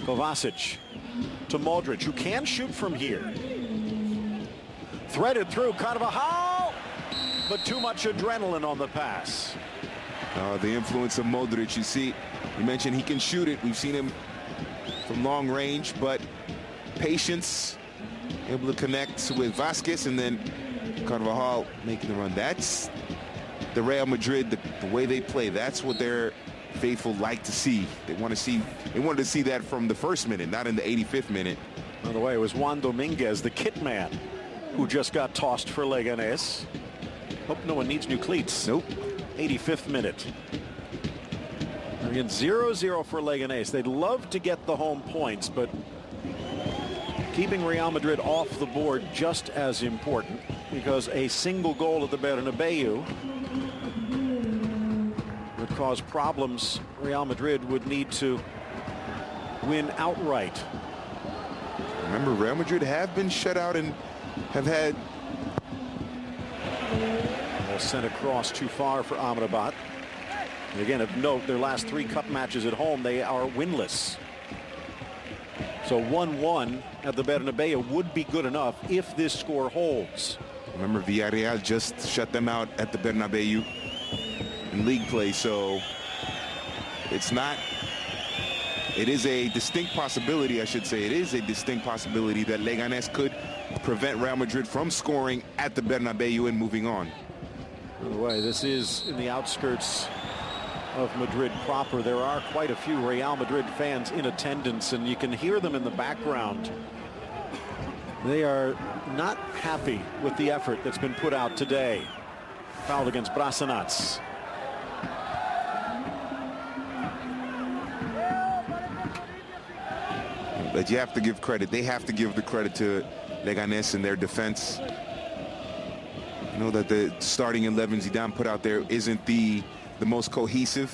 Kovacic to Modric, who can shoot from here. Threaded through Carvajal, but too much adrenaline on the pass. The influence of Modric, you see, you mentioned he can shoot it. We've seen him from long range, but patience, able to connect with Vasquez, and then Carvajal making the run. That's the Real Madrid, the way they play. That's what their faithful like to see. They wanted to see that from the first minute, not in the 85th minute. By the way, it was Juan Dominguez, the kit man, who just got tossed for Leganes. Hope no one needs new cleats. Nope. 85th minute. Again, 0-0 for Leganes. They'd love to get the home points, but keeping Real Madrid off the board just as important, because a single goal at the Bernabeu would cause problems. Real Madrid would need to win outright. Remember, Real Madrid have been shut out and have had sent across too far for Amrabat. And again, of note, their last 3 cup matches at home, they are winless. So 1-1 at the Bernabeu would be good enough if this score holds. Remember, Villarreal just shut them out at the Bernabeu in league play, so it's not. It is a distinct possibility, I should say. It is a distinct possibility that Leganes could prevent Real Madrid from scoring at the Bernabeu and moving on. By the way, this is in the outskirts of Madrid proper. There are quite a few Real Madrid fans in attendance, and you can hear them in the background. They are not happy with the effort that's been put out today. Foul against Brassanats. But you have to give credit. They have to give the credit to Leganes and their defense. I know that the starting 11 Zidane put out there isn't the most cohesive.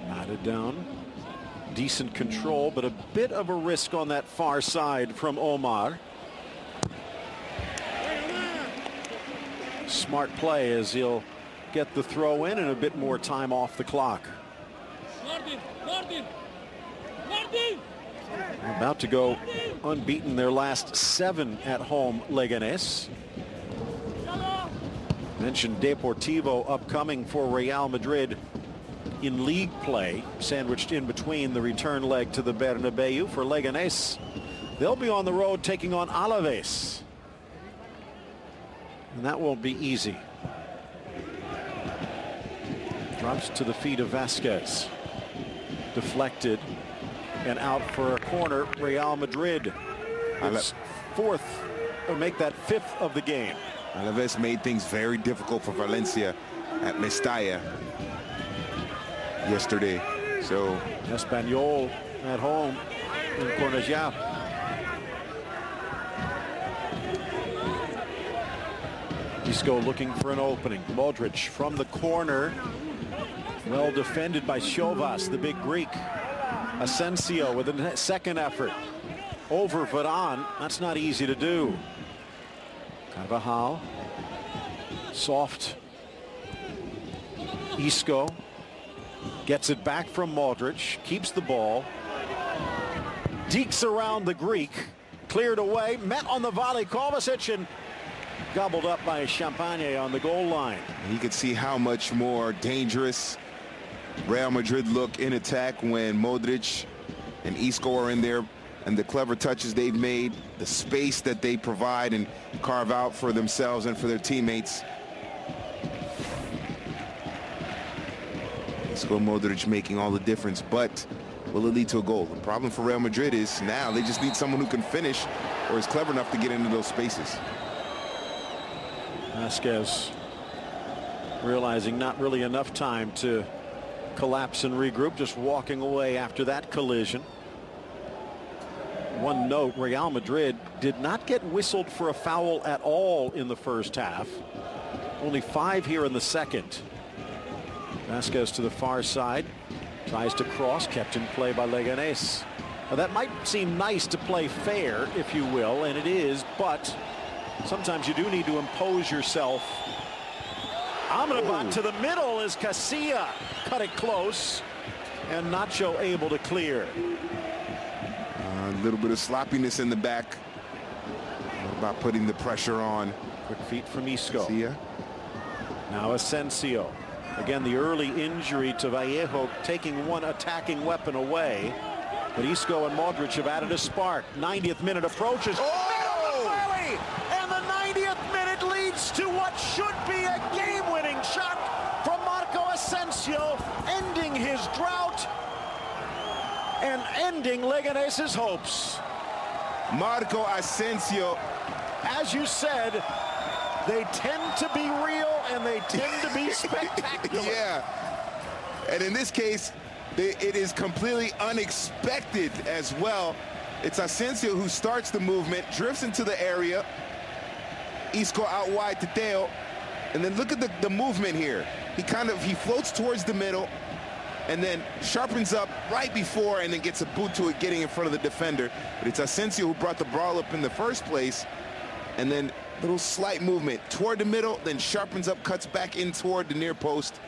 Knotted down. Decent control, but a bit of a risk on that far side from Omar. Smart play as he'll get the throw in and a bit more time off the clock. About to go unbeaten their last 7 at home, Leganes. Mentioned Deportivo upcoming for Real Madrid in league play, sandwiched in between the return leg to the Bernabeu. For Leganes, they'll be on the road taking on Alaves. And that won't be easy. Drops to the feet of Vasquez. Deflected and out for a corner. Real Madrid. It's 4th, or make that 5th of the game. Alaves made things very difficult for Valencia at Mestalla yesterday. So Espanyol at home in Cornellà. Isco looking for an opening. Modric from the corner. Well defended by Chauvas, the big Greek. Asensio with a second effort. Over Varane. That's not easy to do. Carvajal. Soft. Isco gets it back from Modric. Keeps the ball. Dekes around the Greek. Cleared away. Met on the volley. Kovacic and gobbled up by Champagne on the goal line. You can see how much more dangerous Real Madrid look in attack when Modric and Isco are in there, and the clever touches they've made, the space that they provide and carve out for themselves and for their teammates. Isco, Modric making all the difference, but will it lead to a goal? The problem for Real Madrid is now they just need someone who can finish or is clever enough to get into those spaces. Vasquez realizing not really enough time to collapse and regroup, just walking away after that collision. One note, Real Madrid did not get whistled for a foul at all in the first half. Only 5 here in the second. Vasquez to the far side, tries to cross, kept in play by Leganes. Now that might seem nice to play fair, if you will, and it is, but sometimes you do need to impose yourself. Amrabat to the middle as Casilla cut it close, and Nacho able to clear. A little bit of sloppiness in the back. What about putting the pressure on? Quick feet from Isco. Casilla. Now Asensio. Again, the early injury to Vallejo taking one attacking weapon away. But Isco and Modric have added a spark. 90th minute approaches. Oh! And the 90th minute leads to what should be a game-winning shot from Marco Asensio, ending his drought and ending Leganes' hopes. Marco Asensio. As you said, they tend to be real and they tend to be spectacular. Yeah. And in this case, it is completely unexpected as well. It's Asensio who starts the movement, drifts into the area. Isco out wide to Theo. And then look at the movement here. He floats towards the middle and then sharpens up right before and then gets a boot to it, getting in front of the defender. But it's Asensio who brought the ball up in the first place. And then little slight movement toward the middle, then sharpens up, cuts back in toward the near post,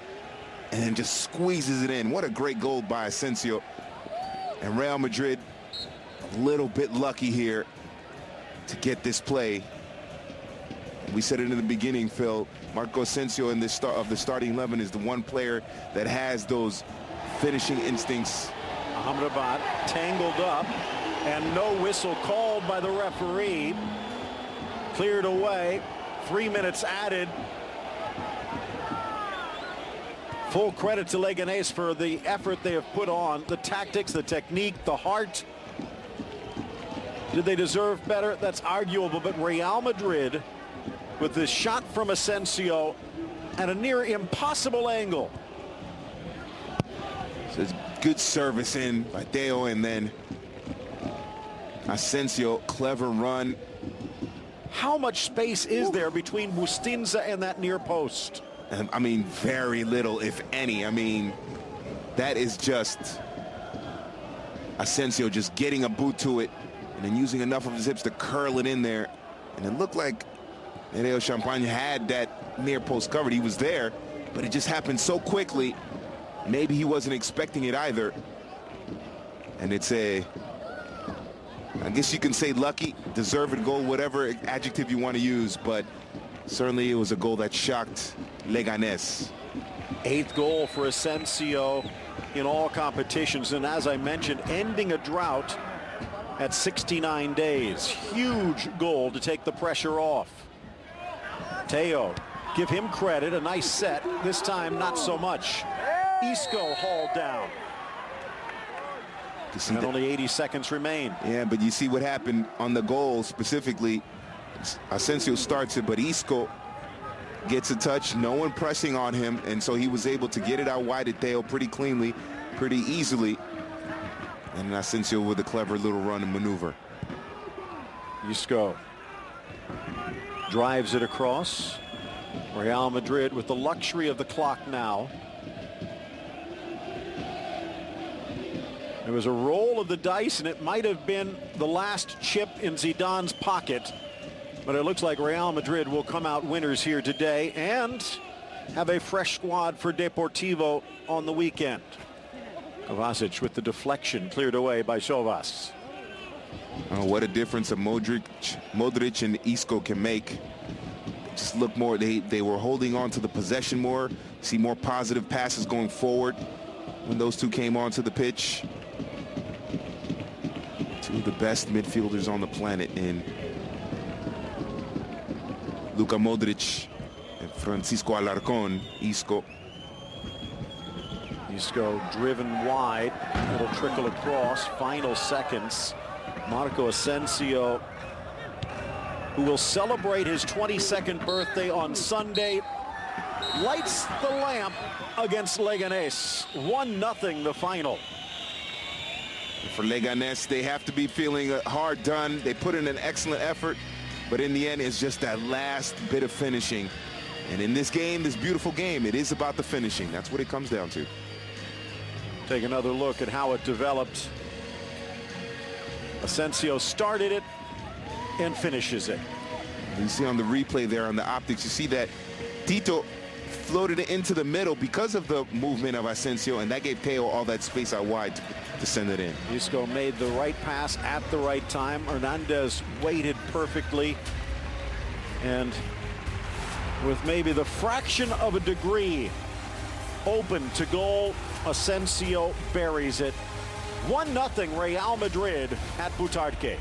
and then just squeezes it in. What a great goal by Asensio. And Real Madrid a little bit lucky here to get this play. We said it in the beginning, Phil. Marco Asensio in this of the starting 11 is the one player that has those finishing instincts. Amrabat tangled up, and no whistle called by the referee. Cleared away. 3 minutes added. Full credit to Leganes for the effort they have put on, the tactics, the technique, the heart. Did they deserve better? That's arguable, but Real Madrid, with this shot from Asensio at a near impossible angle. So it's good service in by Theo, and then Asensio, clever run. How much space is there between Bustinza and that near post? I mean, very little, if any. I mean, that is just Asensio just getting a boot to it and then using enough of his hips to curl it in there. And it looked like Nereo Champagne had that near post covered. He was there, but it just happened so quickly. Maybe he wasn't expecting it either. And it's I guess you can say lucky, deserved goal, whatever adjective you want to use, but certainly it was a goal that shocked Leganes. 8th goal for Asensio in all competitions, and as I mentioned, ending a drought at 69 days. Huge goal to take the pressure off. Theo, give him credit, a nice set. This time, not so much. Isco hauled down. And only 80 seconds remain. Yeah, but you see what happened on the goal specifically. Asensio starts it, but Isco gets a touch, no one pressing on him, and so he was able to get it out wide at Theo pretty cleanly, pretty easily. And Asensio with a clever little run and maneuver. Isco drives it across. Real Madrid with the luxury of the clock now. It was a roll of the dice, and it might have been the last chip in Zidane's pocket. But it looks like Real Madrid will come out winners here today and have a fresh squad for Deportivo on the weekend. Kovacic with the deflection cleared away by Sovas. Oh, what a difference a Modric and Isco can make. Just look more, they were holding on to the possession more. See more positive passes going forward when those two came onto the pitch. Two of the best midfielders on the planet in Luka Modric and Francisco Alarcón. Isco driven wide. It'll trickle across. Final seconds. Marco Asensio, who will celebrate his 22nd birthday on Sunday, lights the lamp against Leganes. 1-0 the final. For Leganes, they have to be feeling hard done. They put in an excellent effort, but in the end, it's just that last bit of finishing. And in this game, this beautiful game, it is about the finishing. That's what it comes down to. Take another look at how it developed. Asensio started it and finishes it. You see on the replay there on the optics, you see that Tito floated it into the middle because of the movement of Asensio, and that gave Theo all that space out wide to send it in. Isco made the right pass at the right time. Hernandez waited perfectly, and with maybe the fraction of a degree open to goal. Asensio buries it. 1-0 Real Madrid at Butarque.